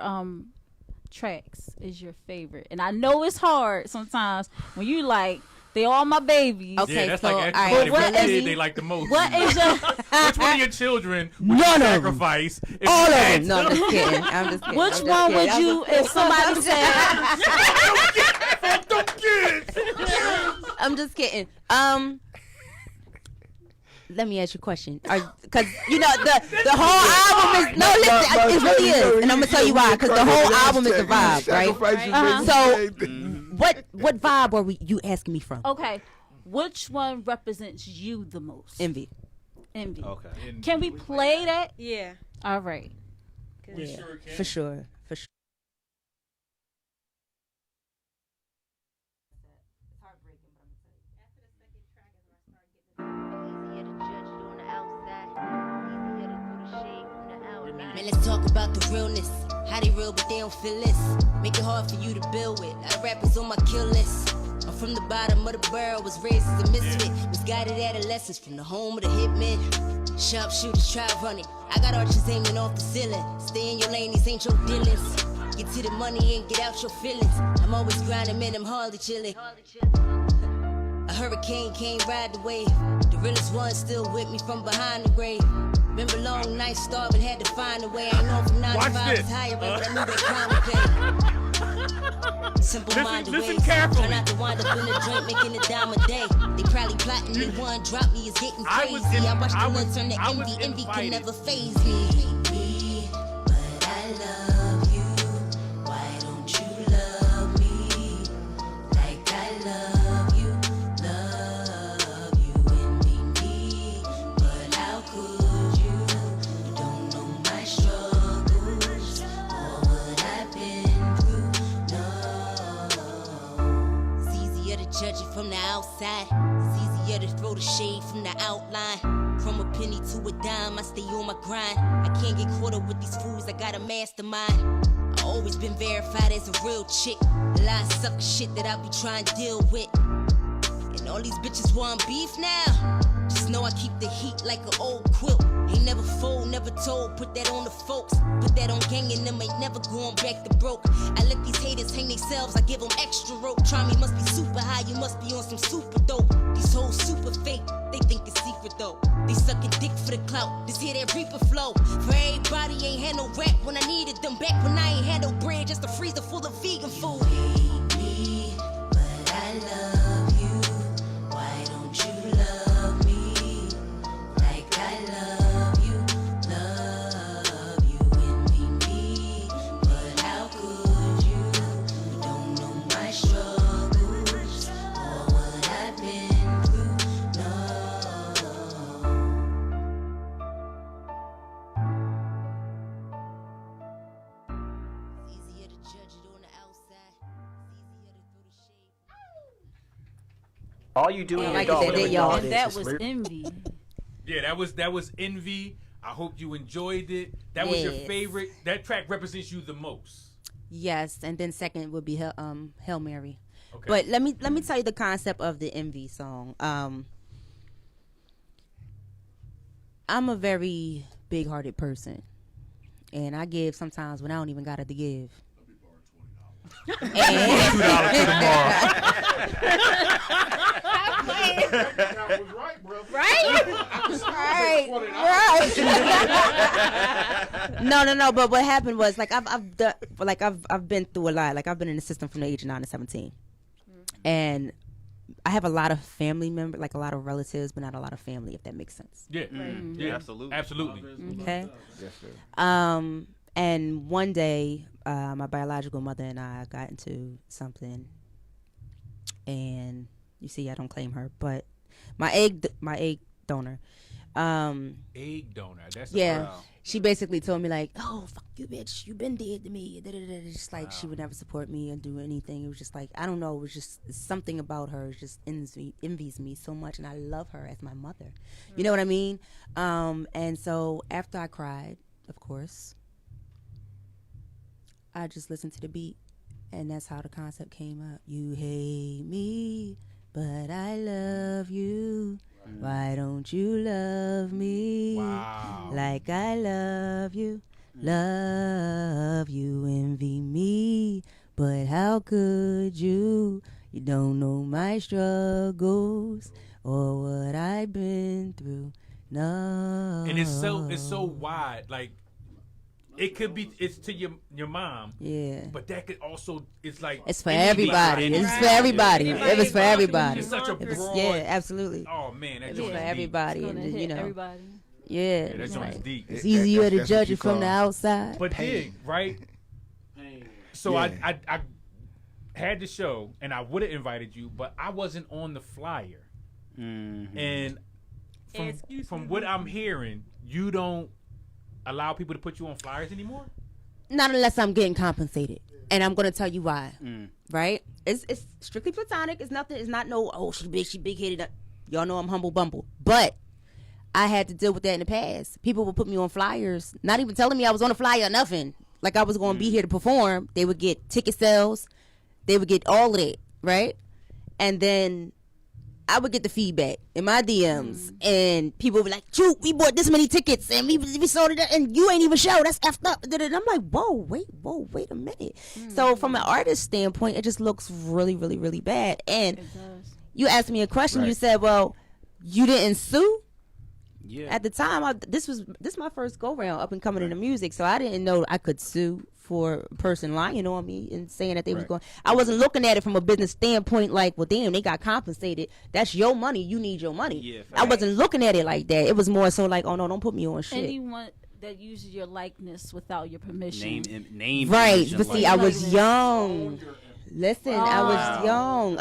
tracks is your favorite? And I know it's hard sometimes when you like they all my babies. Okay, Yeah, that's so, like all everybody right, what kid they like the most. What is your Which one of your children would None you of 'em. sacrifice? If All you of had them. No, I'm to? just kidding. I'm just kidding. which I'm just one kidding. would I'm you just if somebody said Fuck them kids. I'm just kidding. Let me ask you a question. Because, you know, the whole album is... No, listen, it really is. And I'm going to tell you why. Because the whole album is the vibe, right? So, what vibe are you asking me from? okay, which one represents you the most? Envy. Envy. Okay. Can we play that? Yeah. All right. Yeah, for sure. For sure. Man, let's talk about the realness. How they real, but they don't feel this. Make it hard for you to build with. A lot of rappers on my kill list. I'm from the bottom of the barrel, was raised as a misfit. Misguided adolescence from the home of the hitmen. Sharpshooters try running. I got archers aiming off the ceiling. Stay in your lane, these ain't your dealings. Get to the money and get out your feelings. I'm always grinding, man, I'm hardly chilling. A hurricane came ride the wave. The realest one still with me from behind the grave. Remember long nights starving, had to find a way. I know from 9 to 5 was higher, but I knew that crime would pay. Simple minded listen ways. carefully. Try not to wind up in the joint, making a dime a day. They probably plotting me, one drop me is getting I crazy. was in- I watched I the was- one turn to I was envy. Envy invited. can never faze me. But I love you. Why don't you love me like I love you? Love you and me. But how could you? You don't know my struggles or what I've been through. No. It's easier to judge it from the outside. It's easier to throw the shade from the outline. From a penny to a dime, I stay on my grind. I can't get caught up with these fools, I got a mastermind. I always been verified as a real chick. A lot of sucker shit that I be trying to deal with. And all these bitches want beef now. Just know I keep the heat like an old quilt. Ain't never fold, never told, put that on the folks. Put that on gang and them ain't never going back to broke. I let these haters hang themselves, I give them extra rope. Try me, must be super high, you must be on some super dope. These hoes super fake, they think it's secret though. They sucking dick for the clout, just hear that reaper flow. For everybody ain't had no rap when I needed them back when I ain't had no bread, just a freezer full of vegan food. You hate me, but I love you. Why don't you love me like I love you? Love you and me. But how could you? You don't know my struggles or what I've been through. No. It's easier to judge it on the outside. It's easier to throw the shade. All you do in Like your you said, dog they with y'all. God And is that just was live- envy. Yeah, that was Envy. I hope you enjoyed it. That was your Yes. favorite. That track represents you the most. Yes, and then second would be Hail Mary. Okay. But let me tell you the concept of the Envy song. I'm a very big-hearted person, and I give sometimes when I don't even got it to give. $2 to the That was right, bro. Right, right. No. But what happened was I've been through a lot. Like I've been in the system from the age of 9 to 17, and I have a lot of family members, like a lot of relatives, but not a lot of family. If that makes sense. Yeah, yeah, Absolutely. absolutely. Okay. Yes, sir. And one day, my biological mother and I got into something, and you see, I don't claim her, but my egg donor, Egg donor. That's She basically told me like, "Oh, fuck you, bitch. You been dead to me." Just like she would never support me and do anything. It was just like, I don't know. It was just something about her. It just envies me so much, and I love her as my mother. You know what I mean? And so after I cried, of course, I just listened to the beat, and that's how the concept came up. You hate me, but I love you. Why don't you love me like I love you? Love you, envy me, but how could you? You don't know my struggles or what I've been through. No. And it's so wide. Like, it could be, it's to your mom. Yeah. But that could also, it's like. It's for everybody. It's for everybody. It was for everybody. It's such a broad. Yeah, absolutely. Oh, man. That It's for everybody. And, you know. Everybody. Yeah. That joint's deep. It's easier to judge it from the outside. But right? So I had the show, and I would have invited you, but I wasn't on the flyer. Mm-hmm. And from what I'm hearing, you don't allow people to put you on flyers anymore? Not unless I'm getting compensated. And I'm going to tell you why. Right? It's strictly platonic. It's nothing. It's not no, oh, she big headed. Y'all know I'm humble bumble. But I had to deal with that in the past. People would put me on flyers, not even telling me I was on a flyer or nothing. Like I was going to be here to perform. They would get ticket sales. They would get all of it. Right? And then I would get the feedback in my DMs, and people would be like, "Shoot, we bought this many tickets, and we sold it, and you ain't even show. That's effed up." And I'm like, whoa, wait a minute. So from an artist standpoint, it just looks really, really, really bad. And you asked me a question. Right. You said, "Well, you didn't sue." Yeah. At the time, this is my first go round up and coming into music, so I didn't know I could sue for a person lying on me and saying that they was going. I wasn't looking at it from a business standpoint like, well, damn, they got compensated. That's your money. You need your money. Yeah, I wasn't looking at it like that. It was more so like, oh no, don't put me on shit. Anyone that uses your likeness without your permission. Name. Right, but see, I was young. Listen, I was young.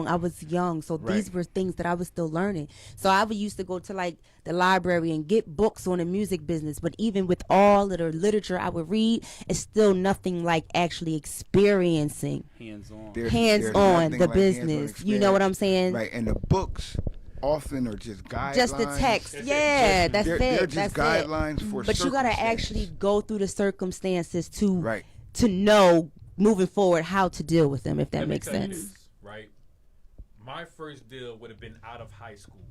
I was young. So these were things that I was still learning. So I used to go to like the library and get books on the music business. But even with all of the literature I would read, it's still nothing like actually experiencing hands-on the business. You know what I'm saying? Right, and the books often are just guidelines. Just the text. Yeah, that's it. They're just guidelines for But you got to actually go through the circumstances to know moving forward how to deal with them, if that makes sense. This, right? My first deal would have been out of high school.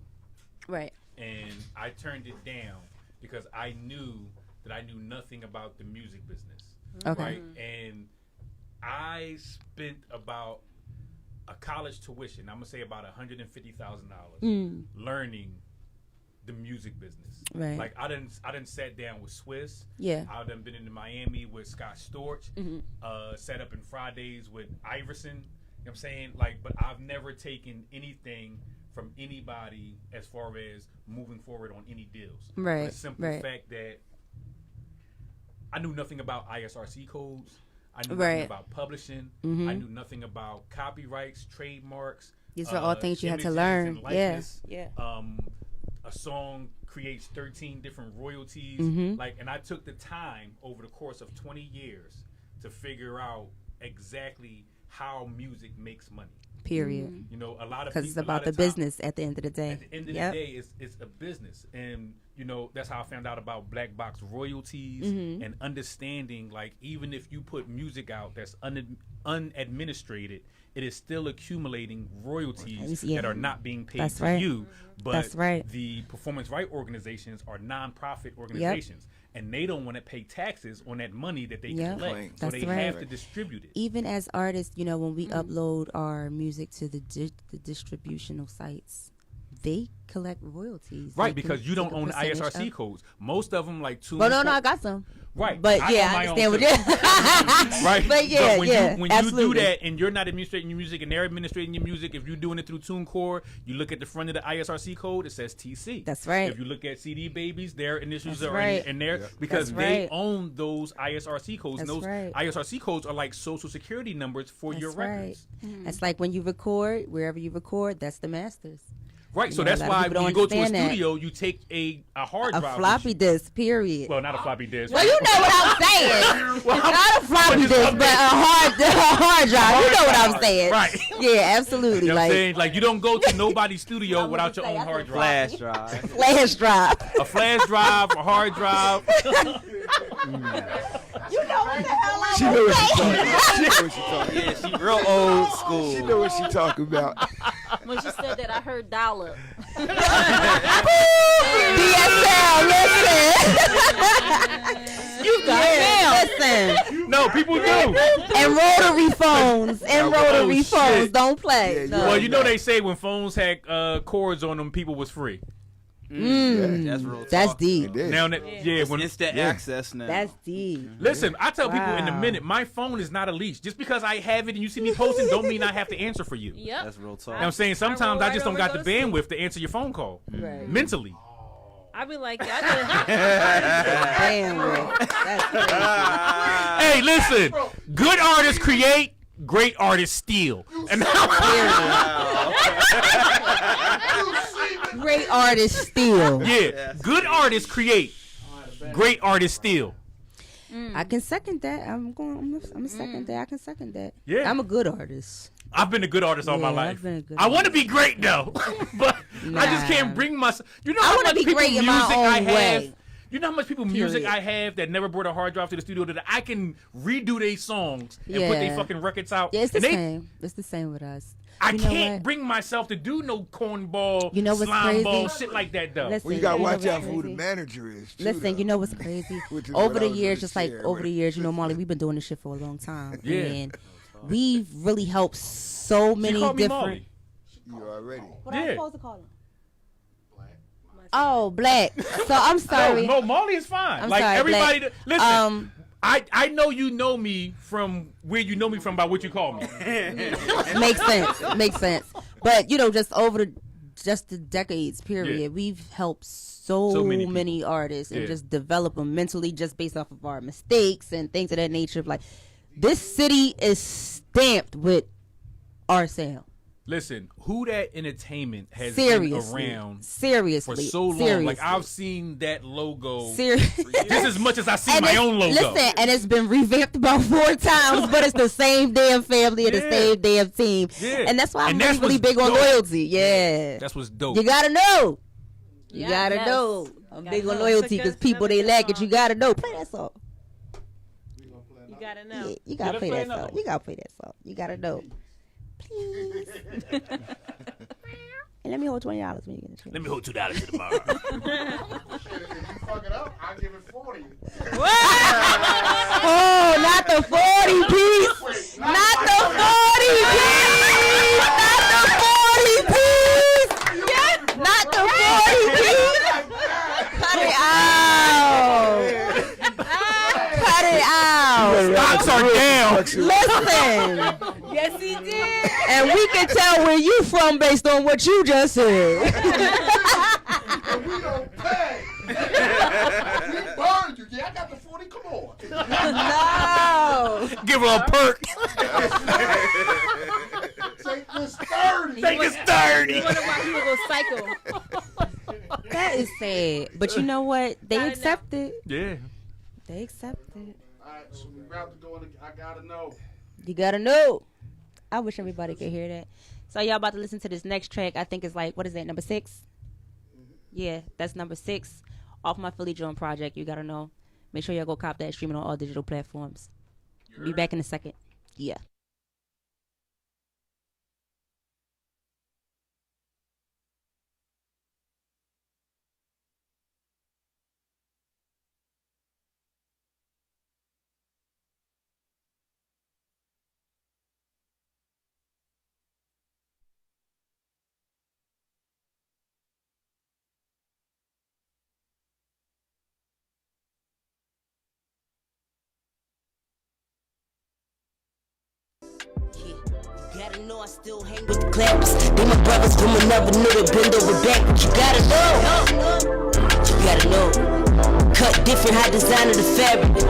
Right. And I turned it down because I knew that I knew nothing about the music business. Okay. Right? And I spent about a college tuition, I'm going to say about $150,000 learning the music business. Right. Like I done sat down with Swiss. Yeah. I done been into Miami with Scott Storch. Sat up in Fridays with Iverson. You know what I'm saying? Like, but I've never taken anything from anybody as far as moving forward on any deals. Right. For the simple fact that I knew nothing about ISRC codes. I knew nothing about publishing. I knew nothing about copyrights, trademarks. These are all things you had to learn. Yeah. A song creates 13 different royalties. And I took the time over the course of 20 years to figure out exactly how music makes money. Period. You know, a lot of because it's about the business at the end of the day. At the end of the day, it's a business, and you know that's how I found out about black box royalties and understanding. Like, even if you put music out that's unadministrated, it is still accumulating royalties that are not being paid to you. But the performance right organizations are nonprofit organizations. And they don't want to pay taxes on that money that they collect. So they have to distribute it. Even as artists, you know, when we upload our music to the distributional sites, they collect royalties. Right, because you don't own the ISRC codes. Most of them, like two. But no, I got some. Right. But I understand what you're right. But yeah, when you do that and you're not administrating your music and they're administrating your music, if you're doing it through TuneCore, you look at the front of the ISRC code, it says TC. That's right. If you look at CD Babies, their initials are in there because they own those ISRC codes. And those ISRC codes are like social security numbers for your records. That's like when you record, wherever you record, that's the masters. Right, so You know, that's a lot of why people when you don't go to a understand that. studio, you take a hard A drive. floppy disk, period. Well, not a floppy disk. Well, you know what I'm saying. Not a floppy disk, but a hard drive. You know what I'm saying. Right. Yeah, absolutely. You know what I'm Like saying? Like, you don't go to nobody's studio without your own hard drive. Flash drive. flash drive. A flash drive, a hard drive. You know what the hell She I'm know what saying. she talking about. Yeah, she real old school. She know what she talking about. When she said that, I heard dollar. DSL, listen. You got Listen. No, people do. And rotary phones. And rotary shit. phones. Don't play. Yeah, No. Well, you know they say when phones had cords on them, people was free. That's real talk. That's deep. It is. Now, It's when instant access now. That's deep. listen, I tell people in a Wow. minute, my phone is not a leash. Just because I have it and you see me posting, don't mean I have to answer for you. You Yep. That's real talk. know what I'm saying? Sometimes I just don't got the bandwidth to answer your phone call Right. mentally. I be like, I Damn, bro. That's crazy. Hey, listen, good artists create, great artists steal. And Great artists still. yeah, good artists create, great artists steal. I can second that. I'm gonna second that. I can second that. Yeah. I'm a good artist. I've been a good artist all my Yeah, life. I've been a good I want to be great though, but I just can't Nah. bring myself. You know I how wanna much be people great music in my own I have. way. You know how much people music Period. I have that never brought a hard drive to the studio that I can redo their songs and put Yeah. their fucking records out. Yeah, it's the And they- same. It's the same with us. I You know can't what? bring myself to do no cornball, You know what's slime crazy? ball, shit like that though. Listen, Well, you gotta know watch what's out for who the crazy? manager is. Too, Listen, though. you know what's crazy? Which is Over what I the was years, gonna just like share over with- the years, you know, Molly, we've been doing this shit for a long time. Yeah. And we've really helped so She many called me different. Molly. You already. What Yeah. am I supposed to call him? Oh, Black. So I'm sorry. No, Molly is fine. I'm like sorry, everybody, Black. listen. I know you know me from where you know me from by what you call me. Makes sense. Makes sense. But you know, just over the decades period, Yeah. we've helped so many many, people. artists and Yeah. just develop them mentally, just based off of our mistakes and things of that nature. Like this city is stamped with our sound. Listen, Who Dat Entertainment has Seriously, been around seriously, for so long. seriously. Like I've seen that logo Seriously. just as much as I see And my it's- own logo. Listen, and it's been revamped about 4 times, but it's the same damn family and the Yeah. same damn team. Yeah. And that's why I'm And that's really what's big on dope. loyalty. Yeah. That's what's dope. You gotta know. You Yeah, gotta yes. know. I'm Gotta big on know. loyalty It's a because people, good they lack it. song. You gotta know. Play that song. you gotta know. Yeah, you gotta let's play play that another song. one. You gotta play that song. You gotta know. Please. And let me hold $20 when you get the chance. Let me hold $2 tomorrow. Shit, if you fuck it up, I'll give it 40. Oh, not the 40 piece. Not the 40 piece. Not the 40 piece. Not the 40 piece. Cut it out. Cut it out. Stocks are down. Listen. Yes, he did. And we can tell where you from based on what you just said. And we don't pay. We burned you. Yeah, I got the 40. Come on. No. Give her a perk. Take this 30. Take this 30. You wonder why he would go psycho. That is sad. But you know what? They Gotta know. accept it. Yeah. They accept it. All right, so we about to go in. I gotta know. You gotta know. I wish everybody could hear that. So y'all about to listen to this next track. I think it's like, what is that, number 6? Yeah, that's number 6 off my Philly Joint project. You gotta know. Make sure y'all go cop that, streaming on all digital platforms. Be back in a second. Yeah. Gotta know I still hang with the clappers. They my brothers from another middle, bend over back. But you gotta know. You gotta know. Cut different, high design of the fabric.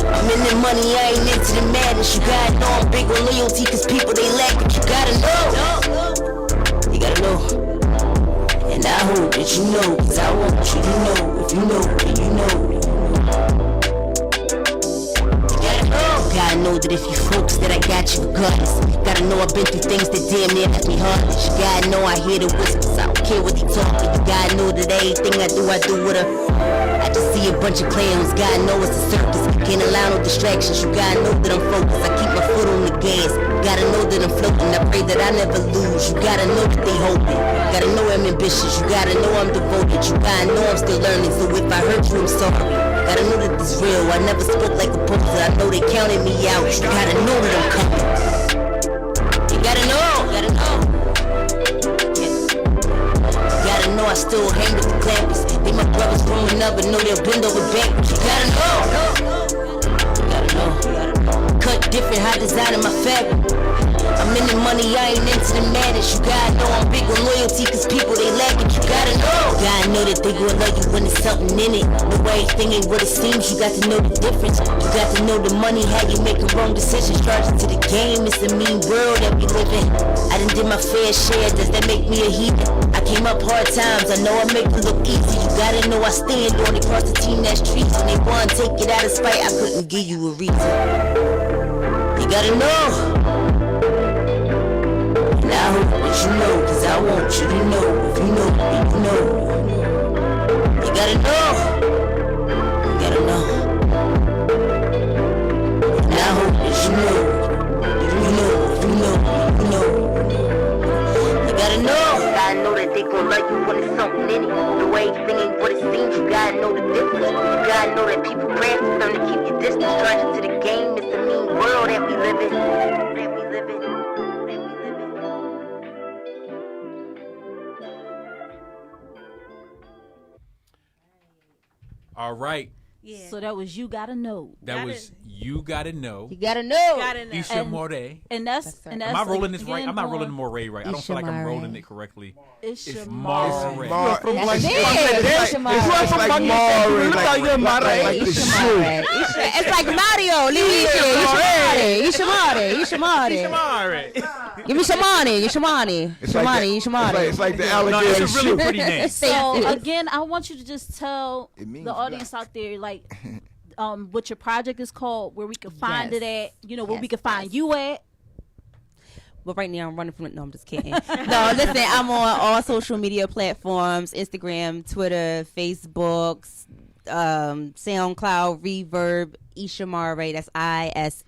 I'm in the money, I ain't into the madness. You gotta know I'm big on loyalty, cause people they lack it. You gotta know. You gotta know. And I hope that you know, cause I want you to know. If you know, then you know. Gotta know that if you focus that I got you regardless. Gotta know I've been through things that damn near left me heartless. You gotta know I hear the whispers, I don't care what they talking. You gotta know that everything I do with her. I just see a bunch of clowns, gotta know it's a circus. Can't allow no distractions, you gotta know that I'm focused. I keep my foot on the gas, gotta know that I'm floating. I pray that I never lose, you gotta know that they hoping. Gotta know I'm ambitious, you gotta know I'm devoted. You gotta know I'm still learning, so if I hurt you, I'm sorry. Gotta know that this real, I never spoke like a poser. I know they counted me out, you gotta know that I'm coming. You gotta know, yeah. You gotta know I still hang with the clampers. They my brothers growing up and know they'll bend over backwards. You gotta know. Cut different, high design in my fabric. I'm in the money, I ain't into the madness. You gotta know I'm big on loyalty, cause people they lack it. You gotta know that they gon' love you when there's something in it. No everything ain't what it seems, you got to know the difference. You got to know the money, how you make a wrong decision. Charging to the game, it's a mean world that we live in. I done did my fair share, does that make me a heathen? I came up hard times, I know I make it look easy. You gotta know I stand on it, cross the team that's trees. When they want to take it out of spite, I couldn't give you a reason. You gotta know. And I hope that you know, cause I want you to know. If you know, then you know. You gotta know. You gotta know. And I hope that you know. If you know, if you know, you know. You gotta know. You gotta know that they gon' love you when there's something in it. The way everything ain't what it seems, you gotta know the difference. You gotta know that people craft them to keep your distance. Charging to the game, it's a mean world that we live in. That we live in. All right. Yeah. So that was You Gotta Know. That was You Gotta Know. You gotta know. Isha Moray. And that's Am I rolling this right? I'm not rolling Moray right. I don't feel like I'm rolling it correctly. It's Moray. That's it. It's like Mario. Give me some money. It's like the alligator. No, it's a really pretty name. So again, I want you to just tell the audience out there, like, what your project is called, where we can find it at, where we can find you at. Well, right now I'm running from it. No, I'm just kidding. No, listen, I'm on all social media platforms: Instagram, Twitter, Facebook, SoundCloud, Reverb, Ishamare. That's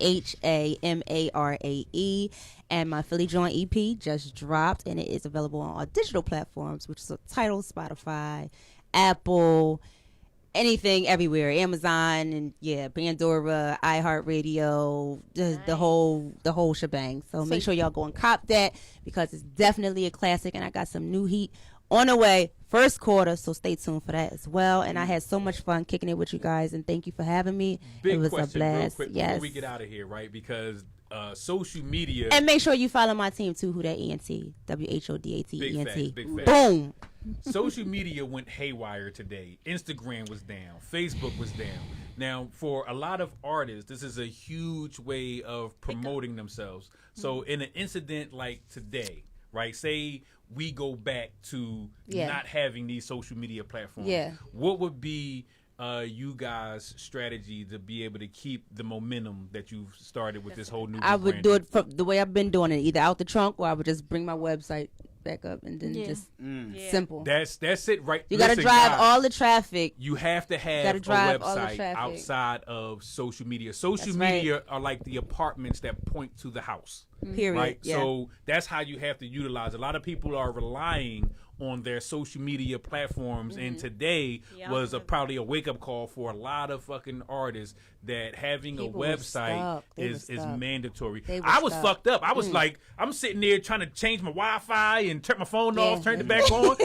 ISHAMARAE. And my Philly Joint EP just dropped, and it is available on all digital platforms, which is Tidal, Spotify, Apple, anything, everywhere, Amazon, and Pandora, iHeartRadio, the whole shebang. So make sure y'all go and cop that, because it's definitely a classic, and I got some new heat on the way, first quarter, so stay tuned for that as well. And I had so much fun kicking it with you guys, and thank you for having me. It was a blast. Real quick, before we get out of here, right? Because social media, and make sure you follow my team too. Who that ENT? WHODAT ENT. Big facts. Boom. Social media went haywire today. Instagram was down. Facebook was down. Now, for a lot of artists, this is a huge way of promoting themselves. So in an incident like today, right? Say we go back to not having these social media platforms. What would be you guys' strategy to be able to keep the momentum that you've started with this whole new? I would do it from the way I've been doing it, either out the trunk, or I would just bring my website back up, and then just simple. That's it, right? You got to drive all the traffic. You have to have a website outside of social media. Social media are like the apartments that point to the house. Period. Right? Yeah. So that's how you have to utilize. A lot of people are relying on their social media platforms, and today was probably a wake-up call for a lot of fucking artists that having People a website is mandatory. I was fucked up. I was like, I'm sitting there trying to change my Wi-Fi and turn my phone off, turn it back on.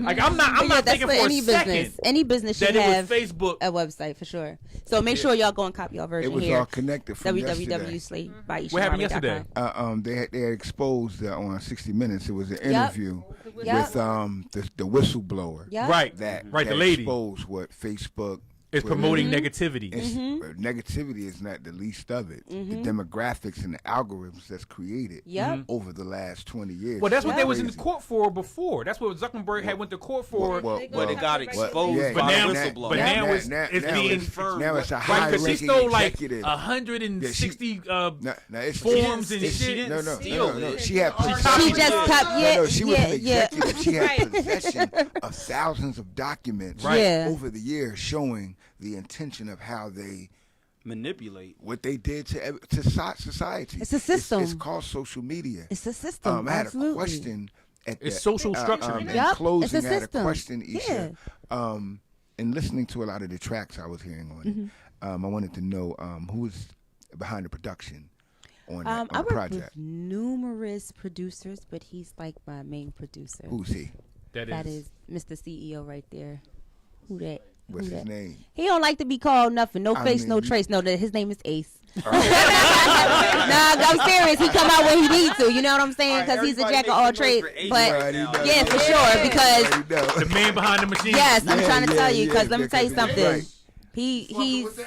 Like I'm not thinking for any a second. Business. Any business should have Facebook a website for sure. So make sure y'all go and copy your version. It was here. all connected from www.slate.by What happened yesterday? They had exposed on 60 Minutes. It was an interview with the whistleblower. Yep. Right. That the lady exposed what Facebook It's promoting negativity. Negativity is not the least of it. The demographics and the algorithms that's created over the last 20 years. Well, that's what they was in the court for before. That's what Zuckerberg had went to court for. But it got exposed by the whistleblower. But now it's being confirmed. Now it's a right, because she high-ranking stole like executive. 160 forms and shit. No. She had She just kept, she was an executive. She had possession of thousands of documents over the years showing the intention of how they manipulate what they did to society. It's a system. It's called social media. It's a system. I had Absolutely. a question at it's social structure. In Yep. closing, It's a I had a system. question, Isha. In listening to a lot of the tracks I was hearing on it, I wanted to know who was behind the production on I the work project. with numerous producers, but he's like my main producer. Who's he? That is Mr. CEO right there. Who that? What's his name? He don't like to be called nothing. No face, no trace. No, that his name is Ace. Nah, I'm serious. He come out when he needs to. You know what I'm saying? Because he's a jack of all trades. But yeah, for sure. Because the man behind the machine. Yes, I'm trying to tell you. Because let me tell you something. Right. He's You for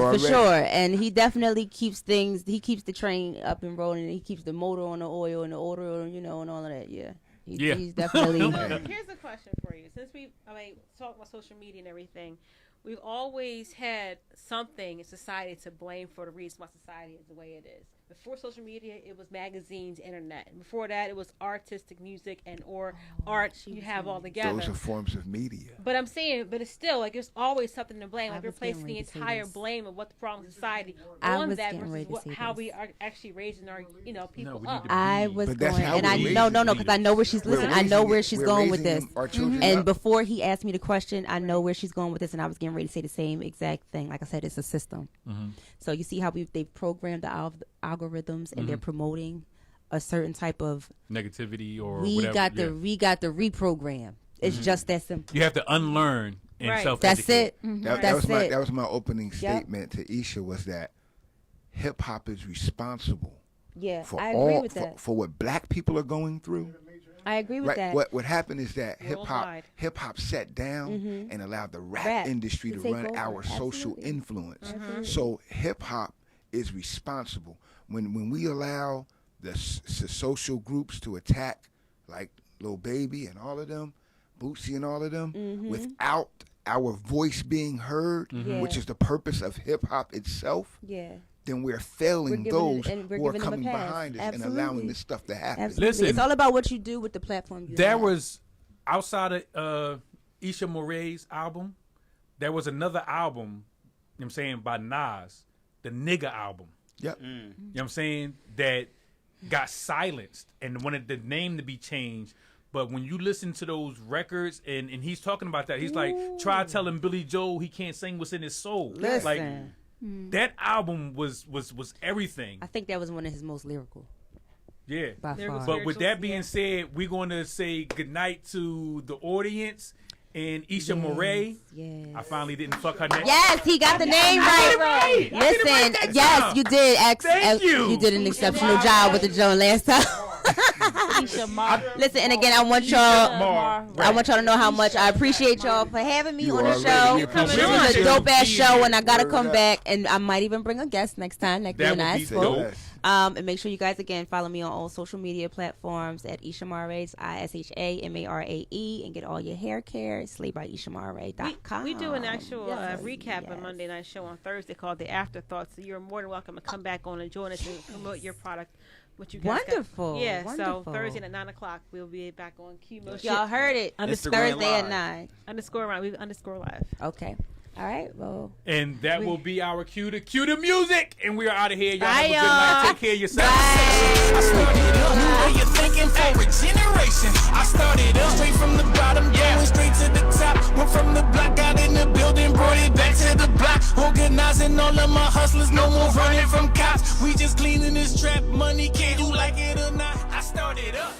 already- sure, and he definitely keeps things. He keeps the train up and rolling. And he keeps the motor on the oil and the order, and all of that. Yeah. He's definitely. Here's a question for you. Since we, talk about social media and everything, we've always had something in society to blame for the reason why society is the way it is. Before social media, it was magazines, internet. And before that, it was artistic music or art you have all together. Those are forms of media. But I'm saying, but it's still like there's always something to blame. Like we're placing the entire blame of what the problem with society on that versus how we are actually raising our people up. I was But that's going, how and I we're no, raising because I know where she's listening. I know where she's we're going with this. raising our children And up. before he asked me the question, I know where she's going with this, and I was getting ready to say the same exact thing. Like I said, it's a system. So you see how they've programmed the algorithms, and they're promoting a certain type of negativity or we whatever. got the reprogram. It's just that simple. You have to unlearn and That's self-educate. it. That was my opening statement to Isha, was that hip hop is responsible for I agree with for, that. for what black people are going through. I agree with that. What happened is that hip hop sat down and allowed the rap industry to run over. our social Absolutely. influence. So hip hop is responsible when we allow the social groups to attack, like Lil Baby and all of them, Bootsy and all of them, without our voice being heard, which is the purpose of hip hop itself. Then we're failing those who are coming behind us and allowing this stuff to happen. Absolutely. Listen, it's all about what you do with the platform you There have. was, outside of Isha Moray's album, there was another album, you know what I'm saying, by Nas, the Nigga album. Yep. You know what I'm saying? That got silenced and wanted the name to be changed. But when you listen to those records, and he's talking about that, he's like, try telling Billy Joel he can't sing what's in his soul. Listen. Like, that album was everything. I think that was one of his most lyrical. Yeah. By far. But with that being said, we're going to say goodnight to the audience and Isha Moray. Yes. I finally didn't fuck her name. Yes, he got the name right. Listen, yes, you did. Thank you. You did an exceptional job with the Joan last time. Listen, and again, I want y'all to know how much I appreciate y'all for having me on the show. This is a dope ass show, and I gotta come back, and I might even bring a guest next time, like you and I spoke. And make sure you guys again follow me on all social media platforms at Isha Marae, ISHAMARAE, and get all your hair care at slaybyishamarae.com. We do an actual recap of Monday Night Show on Thursday called The Afterthoughts. So you're more than welcome to come back on and join us and promote your product. What you guys Wonderful. got. Yeah, Wonderful. so Thursday at 9 o'clock, we'll be back on Q Motion. Y'all heard it. Thursday at 9. _live. Okay. All right. Well. And that will be our cue to music. And we are out of here. Y'all have a Bye, good night. y'all. Take care of yourselves. I started up, new way of thinking for a generation. I started up straight from the bottom, going straight to the top. Went from the block, got in the building, brought it back to the block. Organizing all of my hustlers, no more running from cops. We just cleaning this trap money, can you like it or not? I started up.